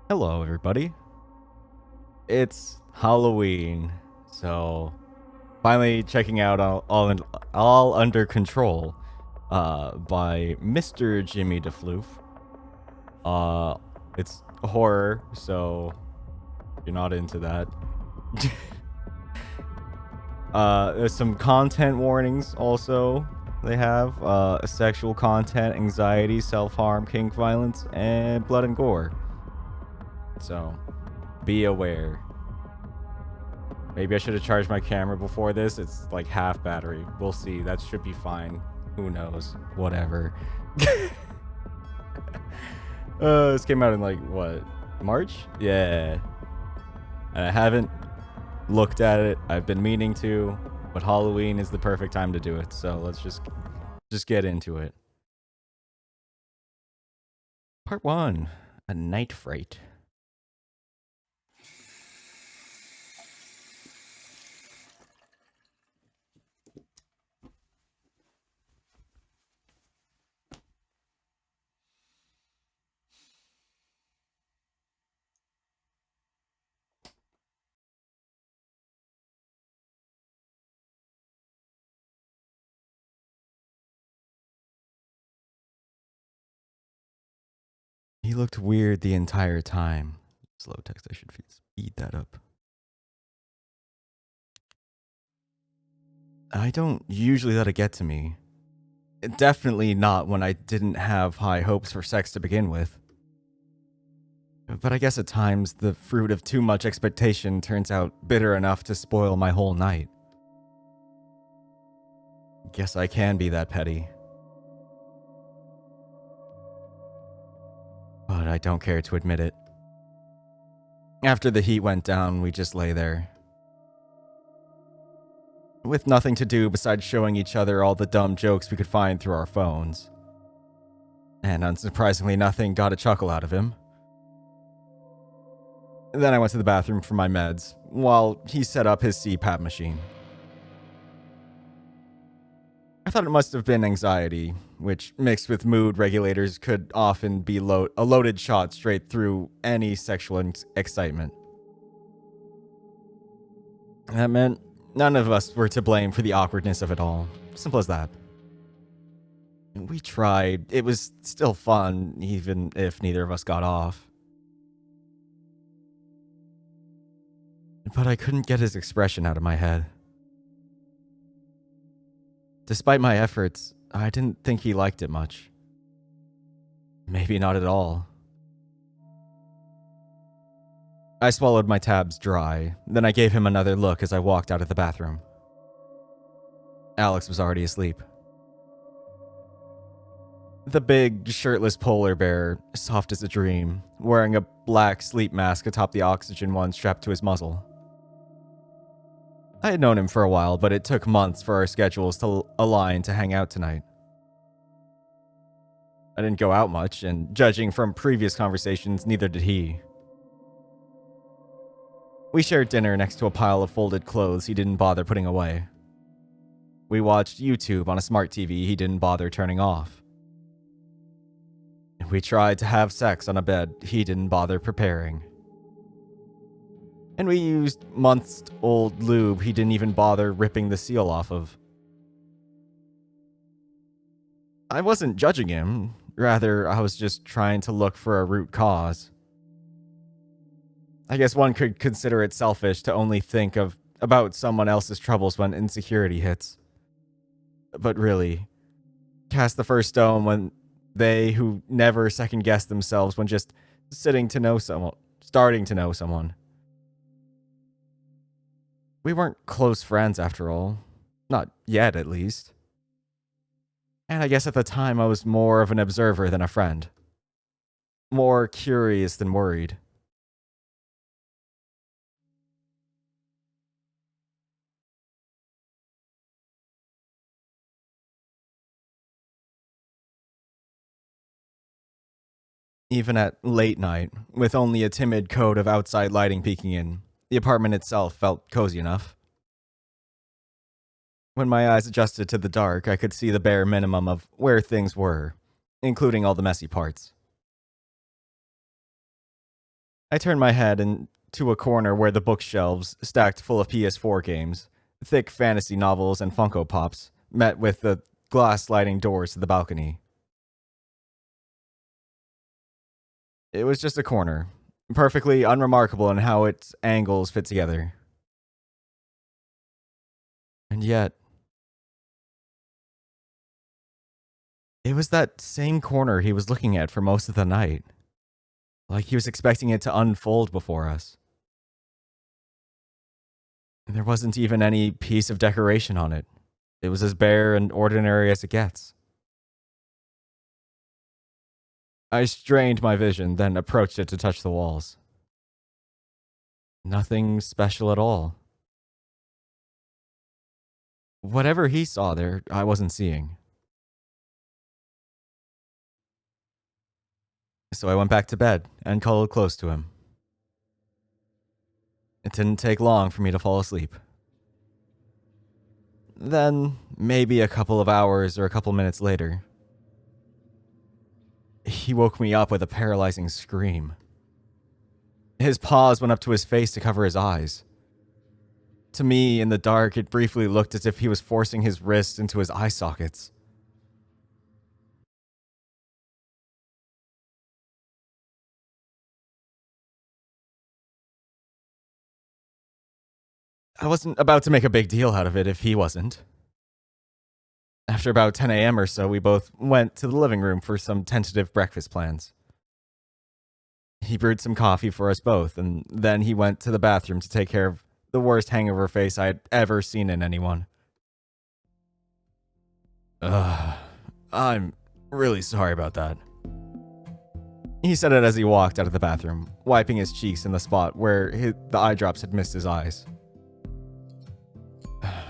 Hello, everybody. It's Halloween, so finally checking out all Under Control by Mr. Jimmy DeFloof. Uh, it's horror, so if you're not into that. There's some content warnings also. They have sexual content, anxiety, self-harm, kink violence, and blood and gore. So be aware. Maybe I should have charged my camera before this. It's like half battery. We'll see. That should be fine. Who knows? Whatever. This came out in like what? March? Yeah. And I haven't looked at it. I've been meaning to, but Halloween is the perfect time to do it. So let's just get into it. Part 1, A Night Fright. He looked weird the entire time. Slow text, I should speed that up. I don't usually let it get to me. Definitely not when I didn't have high hopes for sex to begin with. But I guess at times the fruit of too much expectation turns out bitter enough to spoil my whole night. Guess I can be that petty. But I don't care to admit it. After the heat went down, we just lay there. With nothing to do besides showing each other all the dumb jokes we could find through our phones. And unsurprisingly, nothing got a chuckle out of him. Then I went to the bathroom for my meds, while he set up his CPAP machine. I thought it must have been anxiety, which mixed with mood regulators could often be a loaded shot straight through any sexual excitement. That meant none of us were to blame for the awkwardness of it all. Simple as that. We tried. It was still fun, even if neither of us got off. But I couldn't get his expression out of my head. Despite my efforts, I didn't think he liked it much. Maybe not at all. I swallowed my tabs dry, then I gave him another look as I walked out of the bathroom. Alex was already asleep. The big, shirtless polar bear, soft as a dream, wearing a black sleep mask atop the oxygen one strapped to his muzzle. I had known him for a while, but it took months for our schedules to align to hang out tonight. I didn't go out much, and judging from previous conversations, neither did he. We shared dinner next to a pile of folded clothes he didn't bother putting away. We watched YouTube on a smart TV he didn't bother turning off. We tried to have sex on a bed he didn't bother preparing. And we used months-old lube he didn't even bother ripping the seal off of. I wasn't judging him. Rather, I was just trying to look for a root cause. I guess one could consider it selfish to only think about someone else's troubles when insecurity hits. But really, cast the first stone when they who never second-guess themselves when just starting to know someone. We weren't close friends after all. Not yet, at least. And I guess at the time I was more of an observer than a friend. More curious than worried. Even at late night, with only a timid code of outside lighting peeking in, the apartment itself felt cozy enough. When my eyes adjusted to the dark, I could see the bare minimum of where things were, including all the messy parts. I turned my head into a corner where the bookshelves, stacked full of PS4 games, thick fantasy novels, and Funko Pops, met with the glass sliding doors to the balcony. It was just a corner, perfectly unremarkable in how its angles fit together. And yet, it was that same corner he was looking at for most of the night. Like he was expecting it to unfold before us. There wasn't even any piece of decoration on it. It was as bare and ordinary as it gets. I strained my vision, then approached it to touch the walls. Nothing special at all. Whatever he saw there, I wasn't seeing. So I went back to bed and cuddled close to him. It didn't take long for me to fall asleep. Then, maybe a couple of hours or a couple minutes later, he woke me up with a paralyzing scream. His paws went up to his face to cover his eyes. To me, in the dark, it briefly looked as if he was forcing his wrists into his eye sockets. I wasn't about to make a big deal out of it if he wasn't. After about 10 a.m. or so, we both went to the living room for some tentative breakfast plans. He brewed some coffee for us both, and then he went to the bathroom to take care of the worst hangover face I had ever seen in anyone. I'm really sorry about that. He said it as he walked out of the bathroom, wiping his cheeks in the spot where the eye drops had missed his eyes.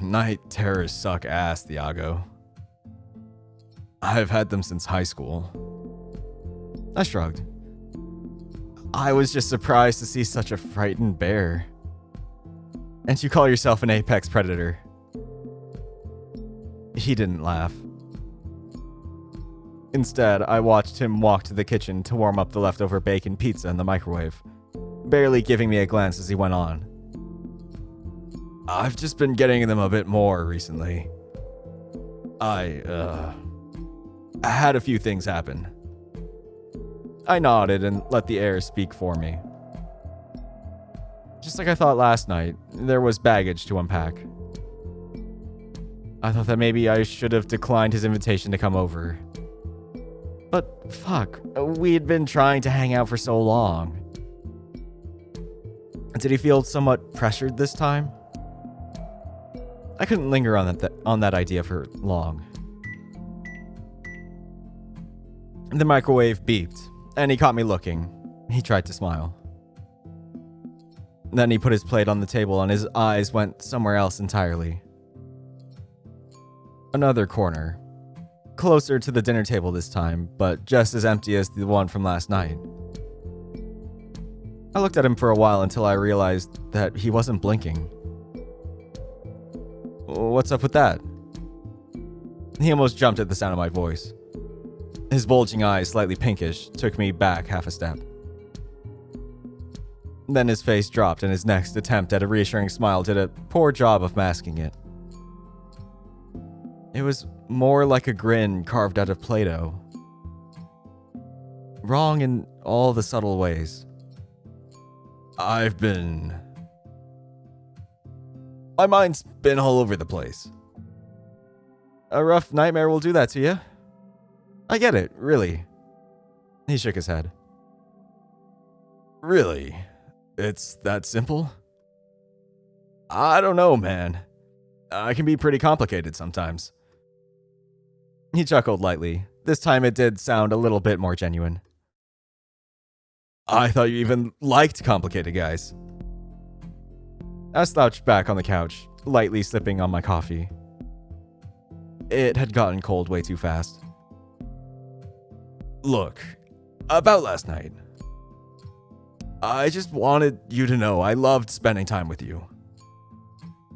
Night terrors suck ass, Thiago. I've had them since high school. I shrugged. I was just surprised to see such a frightened bear. And you call yourself an apex predator. He didn't laugh. Instead, I watched him walk to the kitchen to warm up the leftover bacon pizza in the microwave, barely giving me a glance as he went on. I've just been getting them a bit more recently. I had a few things happen. I nodded and let the air speak for me. Just like I thought last night, there was baggage to unpack. I thought that maybe I should have declined his invitation to come over. But fuck, we had been trying to hang out for so long. Did he feel somewhat pressured this time? I couldn't linger on that idea for long. The microwave beeped, and he caught me looking. He tried to smile. Then he put his plate on the table and his eyes went somewhere else entirely. Another corner. Closer to the dinner table this time, but just as empty as the one from last night. I looked at him for a while until I realized that he wasn't blinking. What's up with that? He almost jumped at the sound of my voice. His bulging eyes, slightly pinkish, took me back half a step. Then his face dropped and his next attempt at a reassuring smile did a poor job of masking it. It was more like a grin carved out of Play-Doh. Wrong in all the subtle ways. My mind's been all over the place. A rough nightmare will do that to you. I get it, really. He shook his head. Really? It's that simple? I don't know, man. I can be pretty complicated sometimes. He chuckled lightly. This time it did sound a little bit more genuine. I thought you even liked complicated guys. I slouched back on the couch, lightly sipping on my coffee. It had gotten cold way too fast. Look, about last night. I just wanted you to know I loved spending time with you.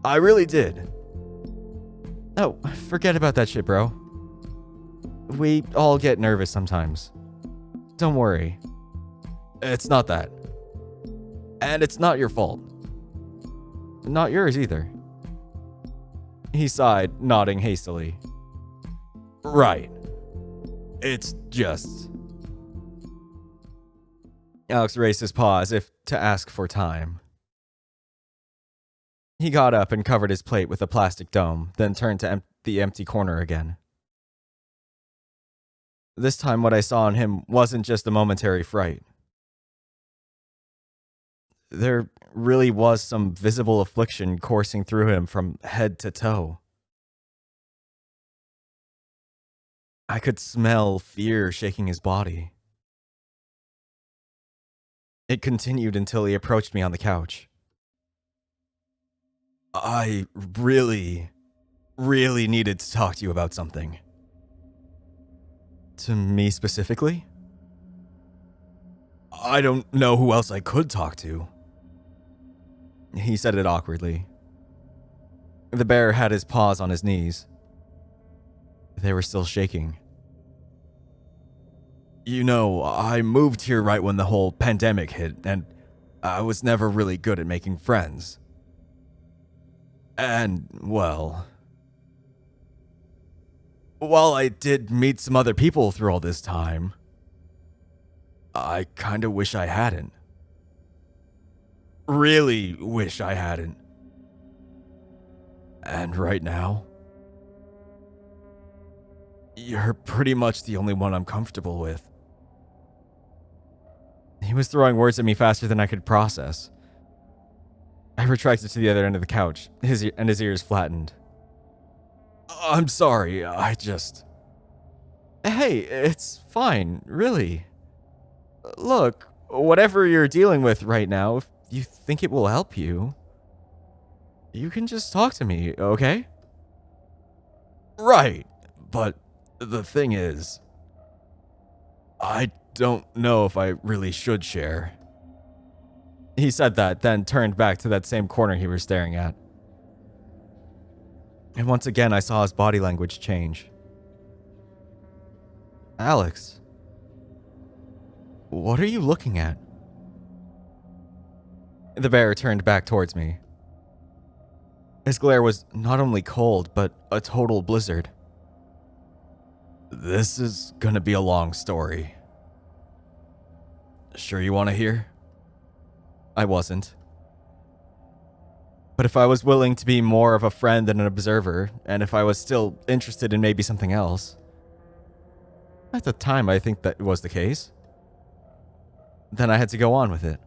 I really did. Oh, forget about that shit, bro. We all get nervous sometimes. Don't worry. It's not that. And it's not your fault. Not yours either. He sighed, nodding hastily. Right. It's just... Alex raised his paw as if to ask for time. He got up and covered his plate with a plastic dome, then turned to the empty corner again. This time what I saw in him wasn't just a momentary fright. There really was some visible affliction coursing through him from head to toe. I could smell fear shaking his body. It continued until he approached me on the couch. I really needed to talk to you about something. To me specifically? I don't know who else I could talk to. He said it awkwardly. The bear had his paws on his knees. They were still shaking. You know, I moved here right when the whole pandemic hit, and I was never really good at making friends. And, well, while I did meet some other people through all this time, I kinda wish I hadn't. Really wish I hadn't. And right now, you're pretty much the only one I'm comfortable with. He was throwing words at me faster than I could process. I retracted to the other end of the couch, his ears flattened. I'm sorry, I just... Hey, it's fine, really. Look, whatever you're dealing with right now, if you think it will help you, you can just talk to me, okay? Right, but the thing is, I don't know if I really should share. He said that, then turned back to that same corner he was staring at. And once again, I saw his body language change. Alex, what are you looking at? The bear turned back towards me. His glare was not only cold, but a total blizzard. This is gonna be a long story. Sure you want to hear? I wasn't. But if I was willing to be more of a friend than an observer, and if I was still interested in maybe something else, at the time I think that was the case, then I had to go on with it.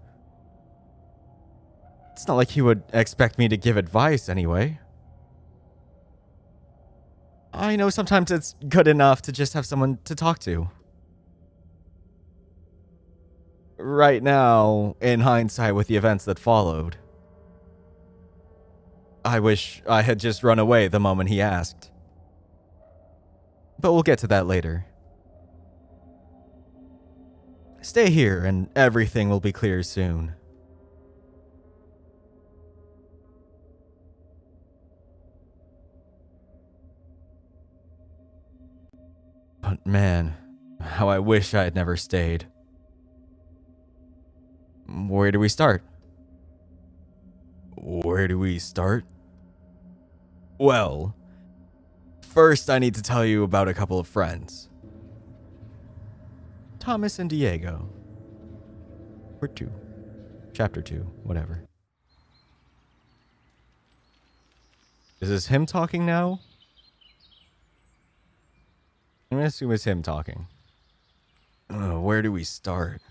It's not like he would expect me to give advice anyway. I know sometimes it's good enough to just have someone to talk to. Right now, in hindsight with the events that followed, I wish I had just run away the moment he asked. But we'll get to that later. Stay here and everything will be clear soon. But man, how I wish I had never stayed. Where do we start? Where do we start? Well, first I need to tell you about a couple of friends. Thomas and Diego. Or 2. Chapter 2, whatever. Is this him talking now? I'm gonna assume it's him talking. Where do we start?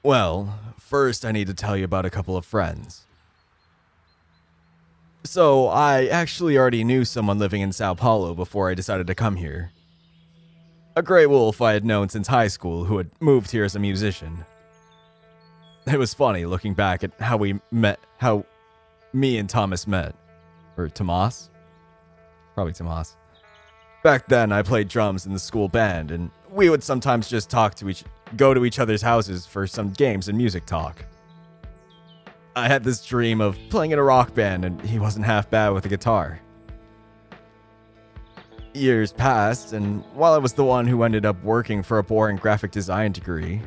Well, first I need to tell you about a couple of friends. So, I actually already knew someone living in Sao Paulo before I decided to come here. A gray wolf I had known since high school who had moved here as a musician. It was funny looking back at how me and Thomas met. Or Tomas? Probably Tomas. Back then, I played drums in the school band, and we would sometimes just go to each other's houses for some games and music talk. I had this dream of playing in a rock band, and he wasn't half bad with a guitar. Years passed, and while I was the one who ended up working for a boring graphic design degree,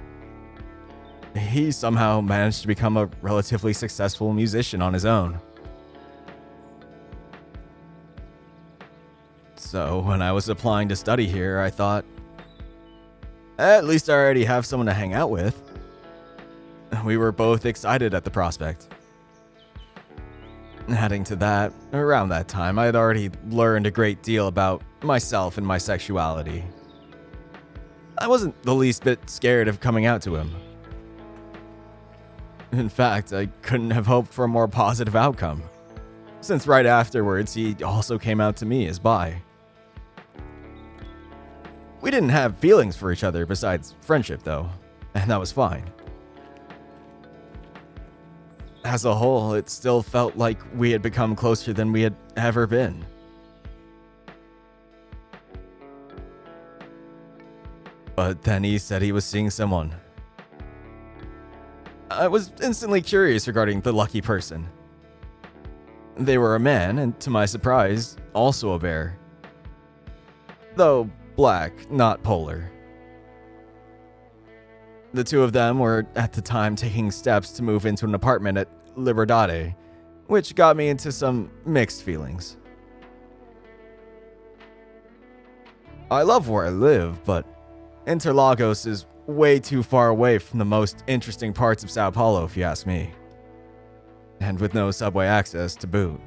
he somehow managed to become a relatively successful musician on his own. So when I was applying to study here, I thought, at least I already have someone to hang out with. We were both excited at the prospect. Adding to that, around that time, I had already learned a great deal about myself and my sexuality. I wasn't the least bit scared of coming out to him. In fact, I couldn't have hoped for a more positive outcome, since right afterwards he also came out to me as bi. We didn't have feelings for each other besides friendship, though, and that was fine. As a whole, it still felt like we had become closer than we had ever been. But then he said he was seeing someone. I was instantly curious regarding the lucky person. They were a man, and to my surprise, also a bear. Though black, not polar. The two of them were, at the time, taking steps to move into an apartment at Liberdade, which got me into some mixed feelings. I love where I live, but Interlagos is way too far away from the most interesting parts of Sao Paulo, if you ask me. And with no subway access to boot.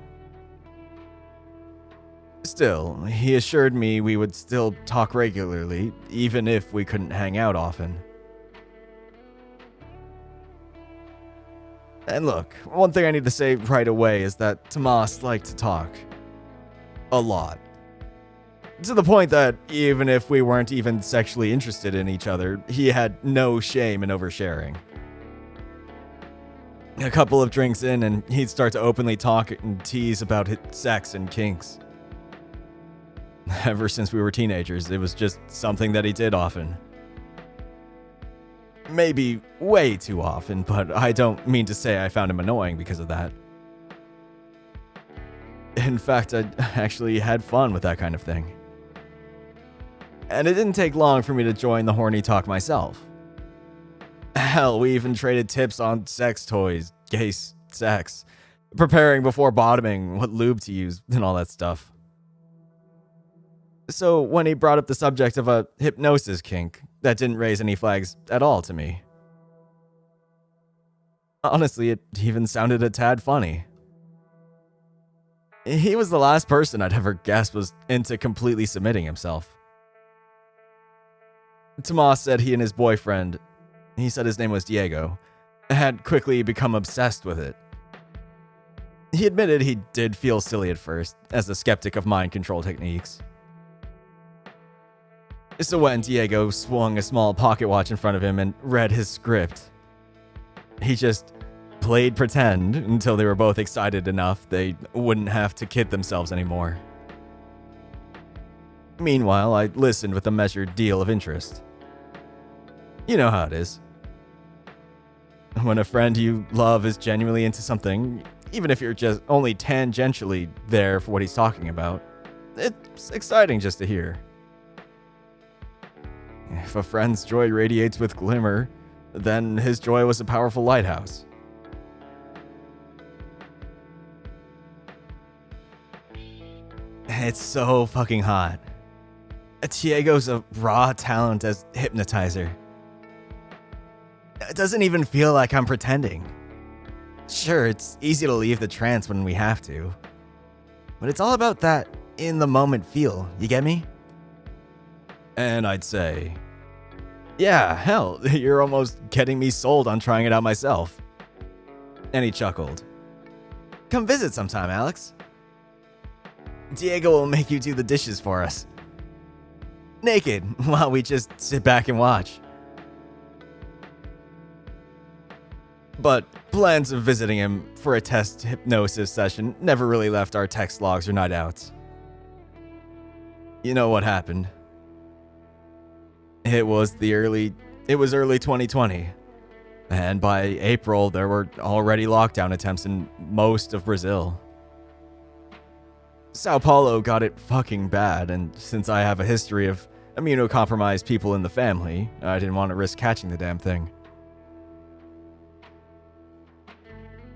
Still, he assured me we would still talk regularly, even if we couldn't hang out often. And look, one thing I need to say right away is that Tomas liked to talk. A lot. To the point that even if we weren't even sexually interested in each other, he had no shame in oversharing. A couple of drinks in and he'd start to openly talk and tease about his sex and kinks. Ever since we were teenagers, it was just something that he did often. Maybe way too often, but I don't mean to say I found him annoying because of that. In fact, I actually had fun with that kind of thing. And it didn't take long for me to join the horny talk myself. Hell, we even traded tips on sex toys, gay sex, preparing before bottoming, what lube to use, and all that stuff. So when he brought up the subject of a hypnosis kink, that didn't raise any flags at all to me. Honestly, it even sounded a tad funny. He was the last person I'd ever guessed was into completely submitting himself. Tomas said he and his boyfriend, he said his name was Diego, had quickly become obsessed with it. He admitted he did feel silly at first, as a skeptic of mind control techniques. So when Diego swung a small pocket watch in front of him and read his script, he just played pretend until they were both excited enough they wouldn't have to kid themselves anymore. Meanwhile, I listened with a measured deal of interest. You know how it is. When a friend you love is genuinely into something, even if you're just only tangentially there for what he's talking about, it's exciting just to hear. If a friend's joy radiates with glimmer, then his joy was a powerful lighthouse. It's so fucking hot. Diego's a raw talent as hypnotizer. It doesn't even feel like I'm pretending. Sure, it's easy to leave the trance when we have to. But it's all about that in-the-moment feel, you get me? And I'd say, yeah, hell, you're almost getting me sold on trying it out myself. And he chuckled. Come visit sometime, Alex. Diego will make you do the dishes for us. Naked, while we just sit back and watch. But plans of visiting him for a test hypnosis session never really left our text logs or night outs. You know what happened? It was early 2020, and by April there were already lockdown attempts in most of Brazil. Sao Paulo got it fucking bad, and since I have a history of immunocompromised people in the family, I didn't want to risk catching the damn thing.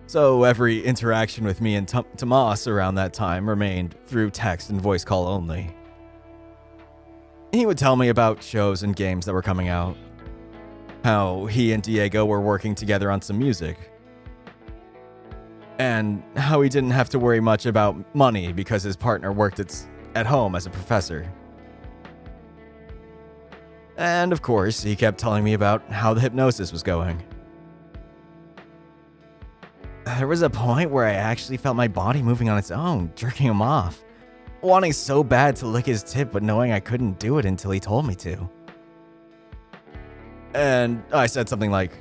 So every interaction with me and Tomas around that time remained through text and voice call only. He would tell me about shows and games that were coming out, how he and Diego were working together on some music, and how he didn't have to worry much about money because his partner worked at home as a professor. And of course, he kept telling me about how the hypnosis was going. There was a point where I actually felt my body moving on its own, jerking him off, wanting so bad to lick his tip but knowing I couldn't do it until he told me to. And I said something like,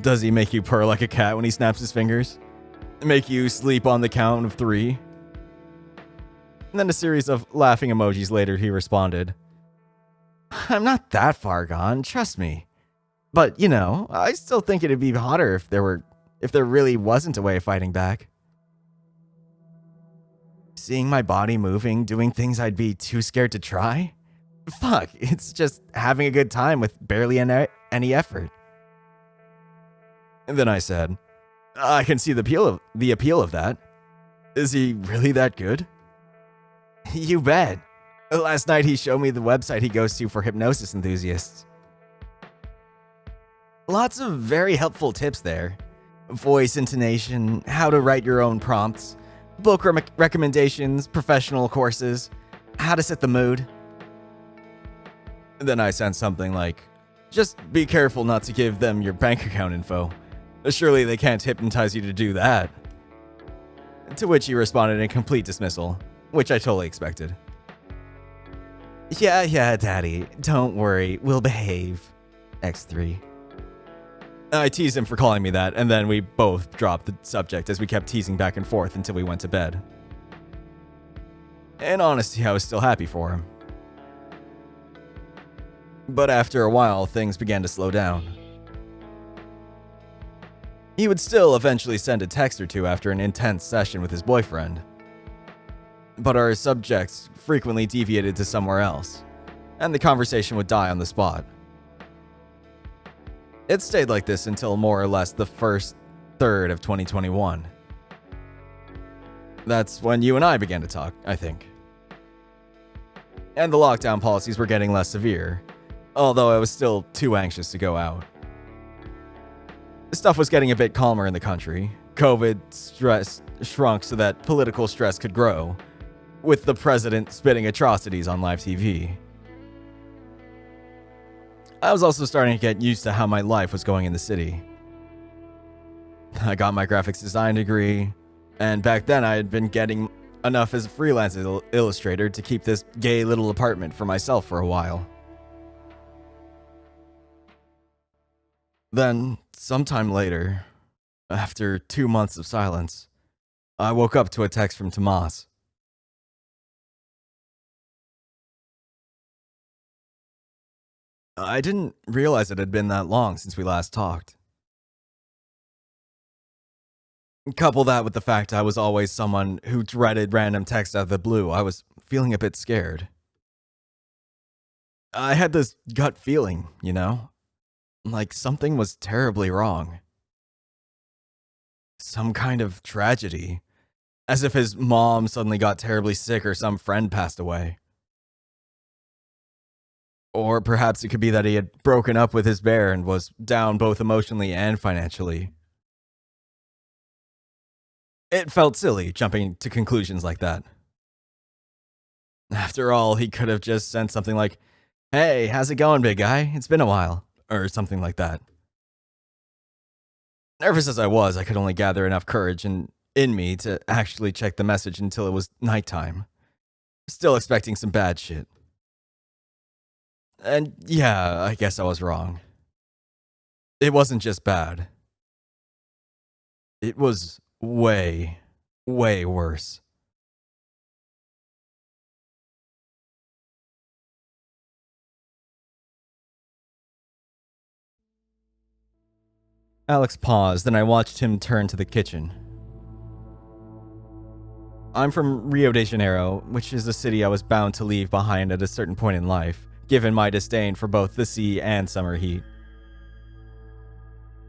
"Does he make you purr like a cat when he snaps his fingers? Make you sleep on the count of 3? And then a series of laughing emojis later, he responded, "I'm not that far gone, trust me. But, I still think it'd be hotter if there really wasn't a way of fighting back." Seeing my body moving, doing things I'd be too scared to try? Fuck, it's just having a good time with barely any effort. And then I said, "I can see the appeal of that. Is he really that good?" "You bet. Last night he showed me the website he goes to for hypnosis enthusiasts. Lots of very helpful tips there. Voice intonation, how to write your own prompts, book recommendations, professional courses, how to set the mood." Then I sent something like, "Just be careful not to give them your bank account info. Surely they can't hypnotize you to do that." To which he responded in complete dismissal, which I totally expected. Yeah, daddy, don't worry, we'll behave. X3. I teased him for calling me that, and then we both dropped the subject as we kept teasing back and forth until we went to bed. In honesty, I was still happy for him. But after a while, things began to slow down. He would still eventually send a text or two after an intense session with his boyfriend. But our subjects frequently deviated to somewhere else, and the conversation would die on the spot. It stayed like this until more or less the first third of 2021. That's when you and I began to talk, I think. And the lockdown policies were getting less severe, although I was still too anxious to go out. Stuff was getting a bit calmer in the country. COVID stress shrunk so that political stress could grow, with the president spitting atrocities on live TV. I was also starting to get used to how my life was going in the city. I got my graphics design degree, and back then I had been getting enough as a freelance illustrator to keep this gay little apartment for myself for a while. Then, sometime later, after 2 months of silence, I woke up to a text from Tomas. I didn't realize it had been that long since we last talked. Couple that with the fact I was always someone who dreaded random texts out of the blue, I was feeling a bit scared. I had this gut feeling, like something was terribly wrong. Some kind of tragedy, as if his mom suddenly got terribly sick or some friend passed away. Or perhaps it could be that he had broken up with his bear and was down both emotionally and financially. It felt silly jumping to conclusions like that. After all, he could have just sent something like, "Hey, how's it going, big guy? It's been a while," or something like that. Nervous as I was, I could only gather enough courage in me to actually check the message until it was nighttime. Still expecting some bad shit. And yeah, I guess I was wrong. It wasn't just bad. It was way, way worse. Alex paused, and I watched him turn to the kitchen. I'm from Rio de Janeiro, which is a city I was bound to leave behind at a certain point in life, given my disdain for both the sea and summer heat.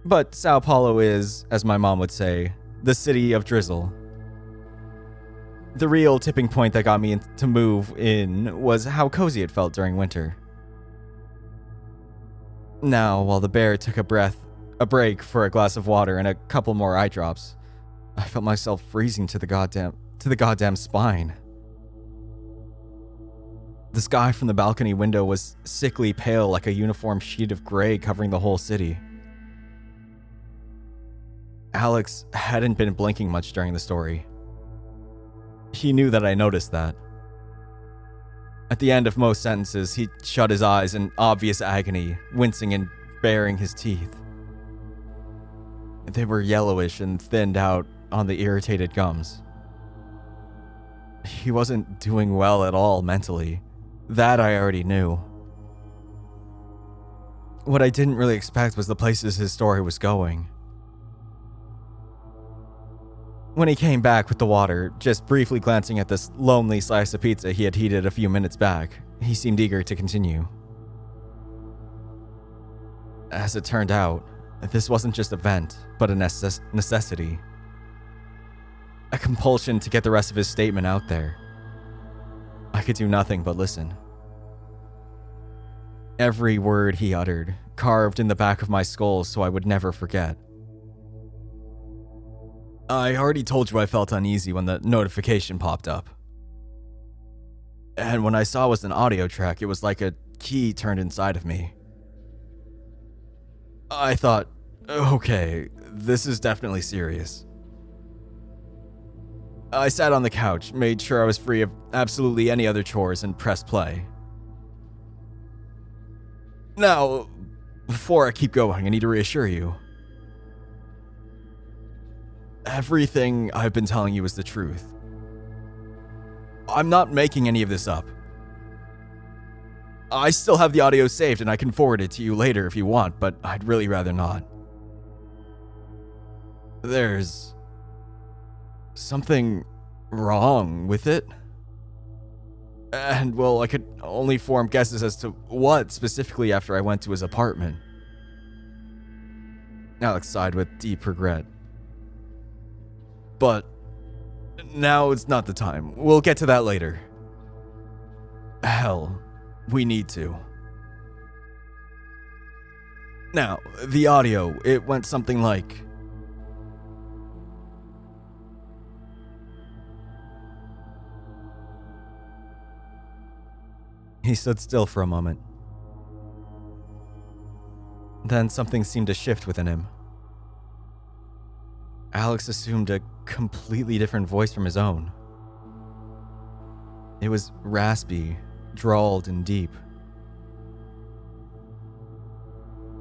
But Sao Paulo is, as my mom would say, the city of drizzle. The real tipping point that got me to move in was how cozy it felt during winter. Now, while the bear took a break for a glass of water and a couple more eye drops, I felt myself freezing to the goddamn spine. The sky from the balcony window was sickly pale, like a uniform sheet of gray covering the whole city. Alex hadn't been blinking much during the story. He knew that I noticed that. At the end of most sentences, he shut his eyes in obvious agony, wincing and baring his teeth. They were yellowish and thinned out on the irritated gums. He wasn't doing well at all mentally. That I already knew. What I didn't really expect was the places his story was going. When he came back with the water, just briefly glancing at this lonely slice of pizza he had heated a few minutes back, he seemed eager to continue. As it turned out, this wasn't just a vent, but a necessity. A compulsion to get the rest of his statement out there. I could do nothing but listen. Every word he uttered, carved in the back of my skull so I would never forget. I already told you I felt uneasy when the notification popped up. And when I saw it was an audio track, it was like a key turned inside of me. I thought, okay, this is definitely serious. I sat on the couch, made sure I was free of absolutely any other chores, and pressed play. Now, before I keep going, I need to reassure you. Everything I've been telling you is the truth. I'm not making any of this up. I still have the audio saved and I can forward it to you later if you want, but I'd really rather not. There's something wrong with it. And, well, I could only form guesses as to what specifically after I went to his apartment. Alex sighed with deep regret. But now it's not the time. We'll get to that later. Hell, we need to. Now, the audio, it went something like... He stood still for a moment. Then something seemed to shift within him. Alex assumed a completely different voice from his own. It was raspy, drawled, and deep.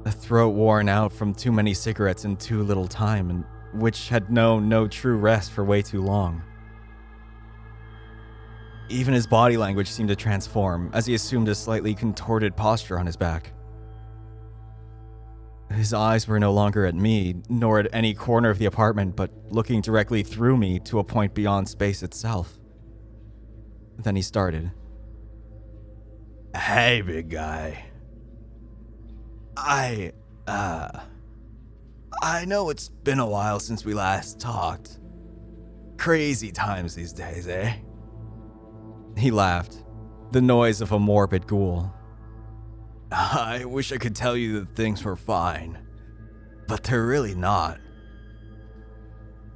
A throat worn out from too many cigarettes in too little time, and which had known no true rest for way too long. Even his body language seemed to transform as he assumed a slightly contorted posture on his back. His eyes were no longer at me, nor at any corner of the apartment, but looking directly through me to a point beyond space itself. Then he started. Hey, big guy. I know it's been a while since we last talked. Crazy times these days, eh? He laughed, the noise of a morbid ghoul. I wish I could tell you that things were fine, but they're really not.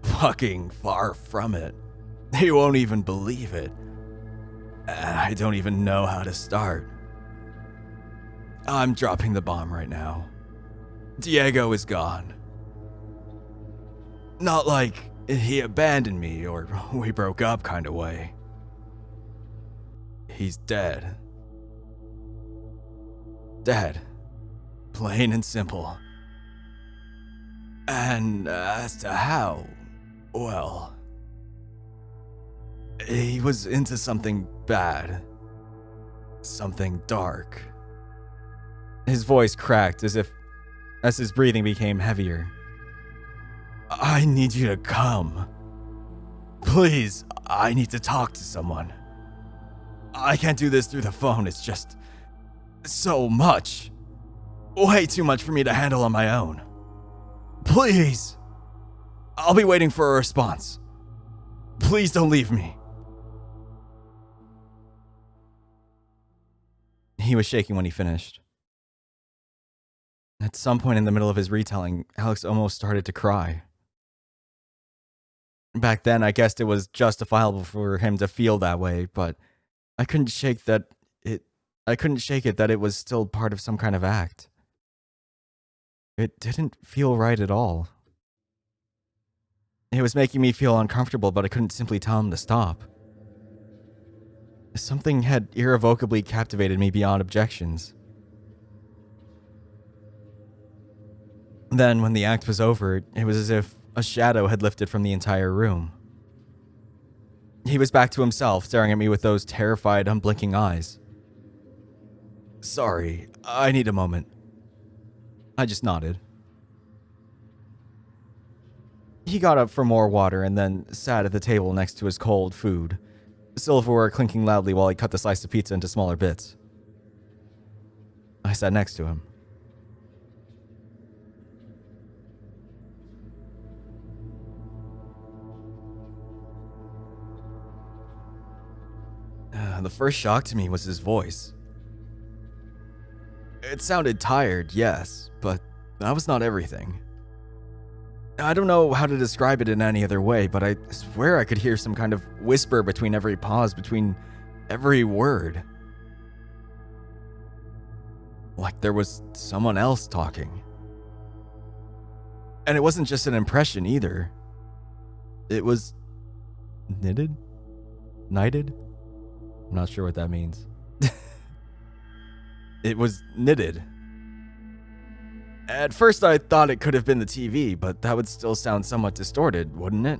Fucking far from it. You won't even believe it. And I don't even know how to start. I'm dropping the bomb right now. Diego is gone. Not like he abandoned me or we broke up kind of way. He's dead. Dead. Plain and simple. And as to how, well, he was into something bad. Something dark. His voice cracked as his breathing became heavier. I need you to come. Please, I need to talk to someone. I can't do this through the phone, it's just so much. Way too much for me to handle on my own. Please. I'll be waiting for a response. Please don't leave me. He was shaking when he finished. At some point in the middle of his retelling, Alex almost started to cry. Back then, I guessed it was justifiable for him to feel that way, but I couldn't shake it that it was still part of some kind of act. It didn't feel right at all. It was making me feel uncomfortable, but I couldn't simply tell him to stop. Something had irrevocably captivated me beyond objections. Then, when the act was over, it was as if a shadow had lifted from the entire room. He was back to himself, staring at me with those terrified, unblinking eyes. Sorry, I need a moment. I just nodded. He got up for more water and then sat at the table next to his cold food, silverware clinking loudly while he cut the slice of pizza into smaller bits. I sat next to him. The first shock to me was his voice. It sounded tired, yes, but that was not everything. I don't know how to describe it in any other way, but I swear I could hear some kind of whisper between every pause, between every word. Like there was someone else talking. And it wasn't just an impression either. It was knitted? Knighted? I'm not sure what that means. It was knitted. At first I thought it could have been the TV, but that would still sound somewhat distorted, wouldn't it?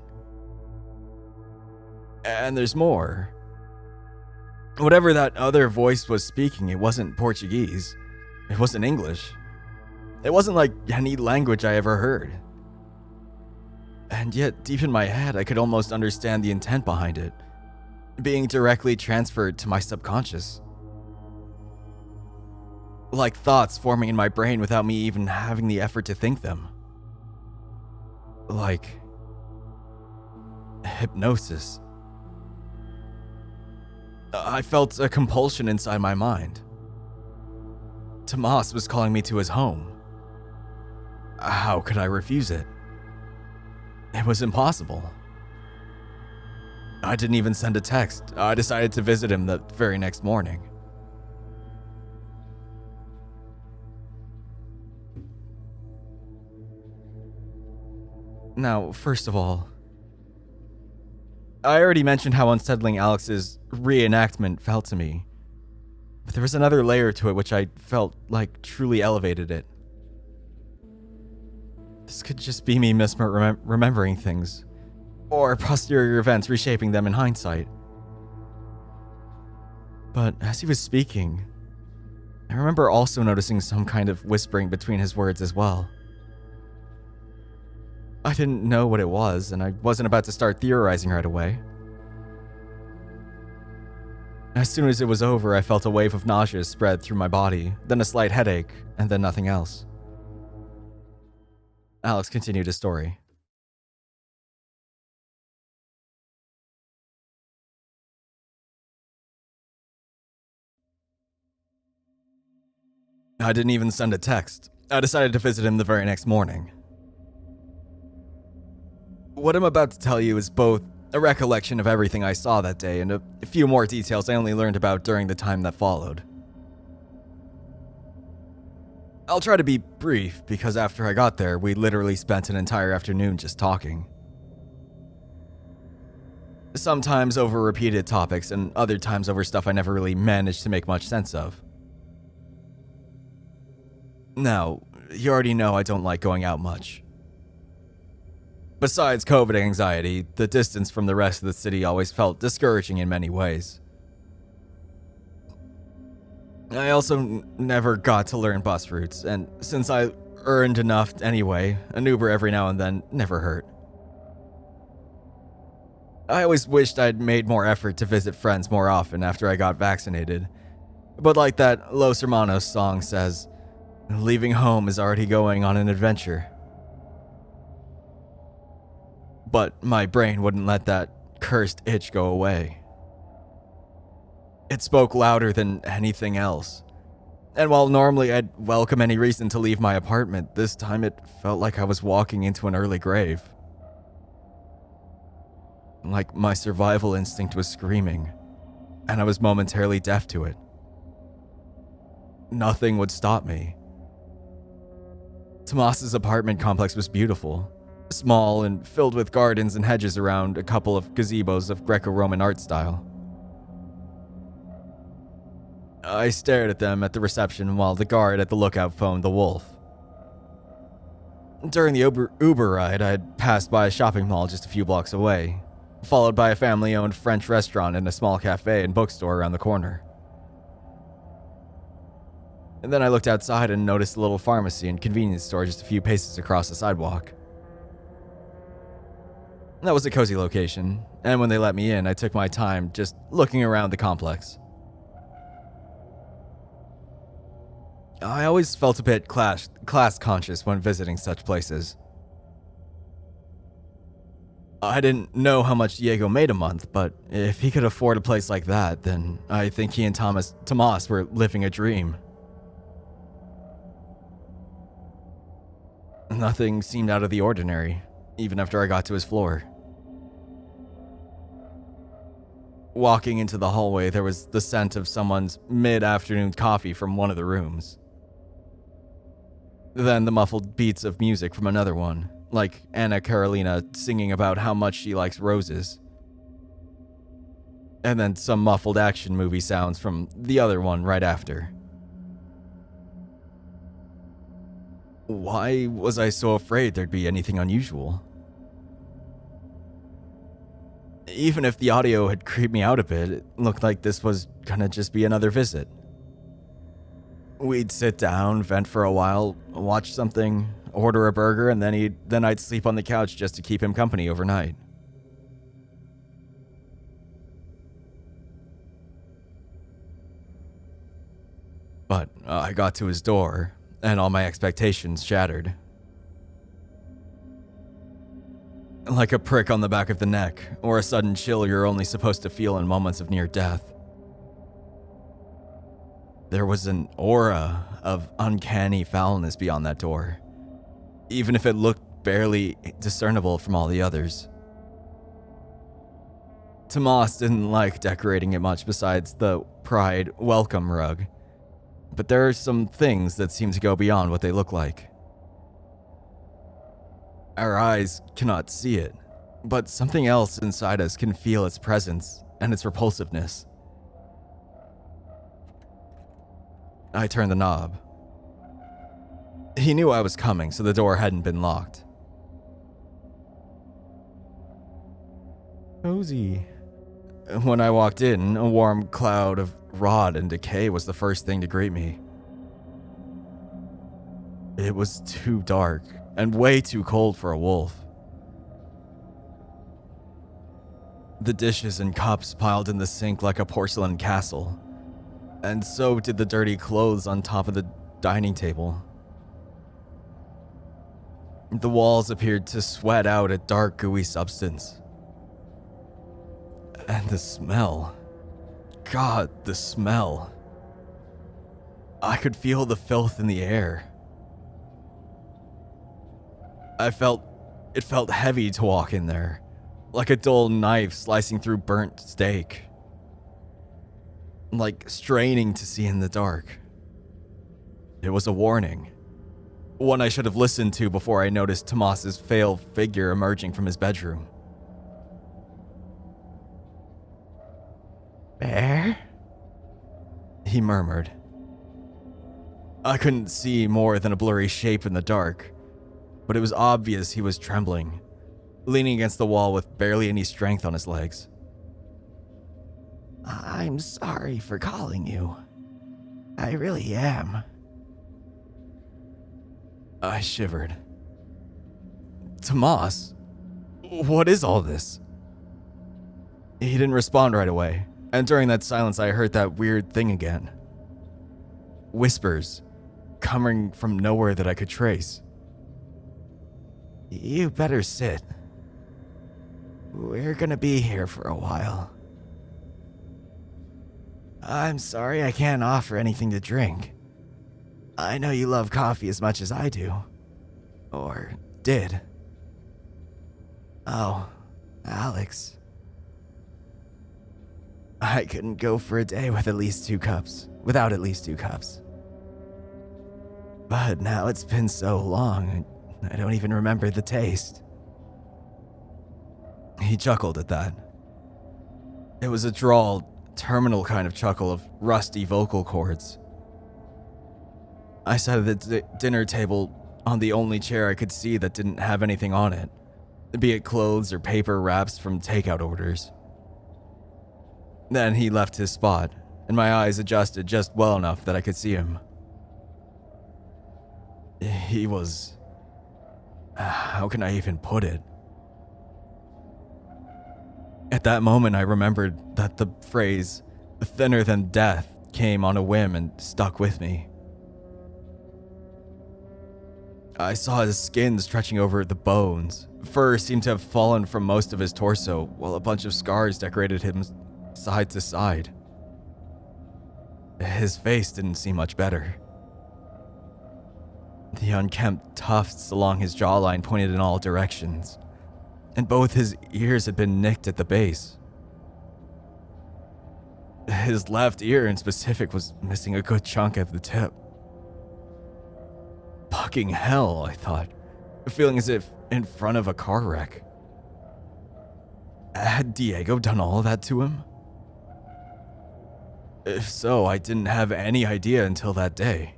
And there's more. Whatever that other voice was speaking, it wasn't Portuguese. It wasn't English. It wasn't like any language I ever heard. And yet, deep in my head, I could almost understand the intent behind it, being directly transferred to my subconscious. Like thoughts forming in my brain without me even having the effort to think them. Like hypnosis. I felt a compulsion inside my mind. Tomas was calling me to his home. How could I refuse it? It was impossible. I didn't even send a text. I decided to visit him the very next morning. Now, first of all, I already mentioned how unsettling Alex's reenactment felt to me, but there was another layer to it which I felt like truly elevated it. This could just be me remembering things, or posterior events reshaping them in hindsight. But as he was speaking, I remember also noticing some kind of whispering between his words as well. I didn't know what it was, and I wasn't about to start theorizing right away. As soon as it was over, I felt a wave of nausea spread through my body, then a slight headache, and then nothing else. Alex continued his story. I didn't even send a text. I decided to visit him the very next morning. What I'm about to tell you is both a recollection of everything I saw that day and a few more details I only learned about during the time that followed. I'll try to be brief because after I got there, we literally spent an entire afternoon just talking. Sometimes over repeated topics and other times over stuff I never really managed to make much sense of. Now, you already know I don't like going out much. Besides COVID anxiety, the distance from the rest of the city always felt discouraging in many ways. I also never got to learn bus routes, and since I earned enough anyway, an Uber every now and then never hurt. I always wished I'd made more effort to visit friends more often after I got vaccinated, but like that Los Hermanos song says, leaving home is already going on an adventure. but my brain wouldn't let that cursed itch go away. It spoke louder than anything else. And while normally I'd welcome any reason to leave my apartment, this time it felt like I was walking into an early grave. Like my survival instinct was screaming, and I was momentarily deaf to it. Nothing would stop me. Tomas's apartment complex was beautiful, small and filled with gardens and hedges around a couple of gazebos of Greco-Roman art style. I stared at them at the reception while the guard at the lookout phoned the wolf. During the Uber ride, I had passed by a shopping mall just a few blocks away, followed by a family-owned French restaurant and a small cafe and bookstore around the corner. And then I looked outside and noticed a little pharmacy and convenience store just a few paces across the sidewalk. That was a cozy location, and when they let me in, I took my time just looking around the complex. I always felt a bit class conscious when visiting such places. I didn't know how much Diego made a month, but if he could afford a place like that, then I think he and Tomas were living a dream. Nothing seemed out of the ordinary, even after I got to his floor. Walking into the hallway, there was the scent of someone's mid-afternoon coffee from one of the rooms. Then the muffled beats of music from another one, like Anna Carolina singing about how much she likes roses. And then some muffled action movie sounds from the other one right after. Why was I so afraid there'd be anything unusual? Even if the audio had creeped me out a bit, it looked like this was gonna just be another visit. We'd sit down, vent for a while, watch something, order a burger, and then I'd sleep on the couch just to keep him company overnight. But I got to his door, and all my expectations shattered. Like a prick on the back of the neck, or a sudden chill you're only supposed to feel in moments of near death. There was an aura of uncanny foulness beyond that door, even if it looked barely discernible from all the others. Tomas didn't like decorating it much besides the Pride welcome rug, but there are some things that seem to go beyond what they look like. Our eyes cannot see it, but something else inside us can feel its presence and its repulsiveness. I turned the knob. He knew I was coming, so the door hadn't been locked. Cozy. When I walked in, a warm cloud of rot and decay was the first thing to greet me. It was too dark and way too cold for a wolf. The dishes and cups piled in the sink like a porcelain castle, and so did the dirty clothes on top of the dining table. The walls appeared to sweat out a dark, gooey substance. And the smell. God, the smell. I could feel the filth in the air. It felt heavy to walk in there, like a dull knife slicing through burnt steak. Like straining to see in the dark. It was a warning. One I should have listened to before I noticed Tomas's pale figure emerging from his bedroom. Bear? He murmured. I couldn't see more than a blurry shape in the dark, but it was obvious he was trembling, leaning against the wall with barely any strength on his legs. I'm sorry for calling you. I really am. I shivered. Tomas, what is all this? He didn't respond right away, and during that silence I heard that weird thing again. Whispers, coming from nowhere that I could trace. You better sit. We're gonna be here for a while. I'm sorry I can't offer anything to drink. I know you love coffee as much as I do. Or did. Oh, Alex. I couldn't go for a day with without at least 2 cups. But now it's been so long, I don't even remember the taste. He chuckled at that. It was a drawled, terminal kind of chuckle of rusty vocal cords. I sat at the dinner table on the only chair I could see that didn't have anything on it, be it clothes or paper wraps from takeout orders. Then he left his spot, and my eyes adjusted just well enough that I could see him. He was... how can I even put it? At that moment, I remembered that the phrase, thinner than death, came on a whim and stuck with me. I saw his skin stretching over the bones. Fur seemed to have fallen from most of his torso, while a bunch of scars decorated him side to side. His face didn't seem much better. The unkempt tufts along his jawline pointed in all directions, and both his ears had been nicked at the base. His left ear in specific was missing a good chunk of the tip. Fucking hell, I thought, feeling as if in front of a car wreck. Had Diego done all of that to him? If so, I didn't have any idea until that day.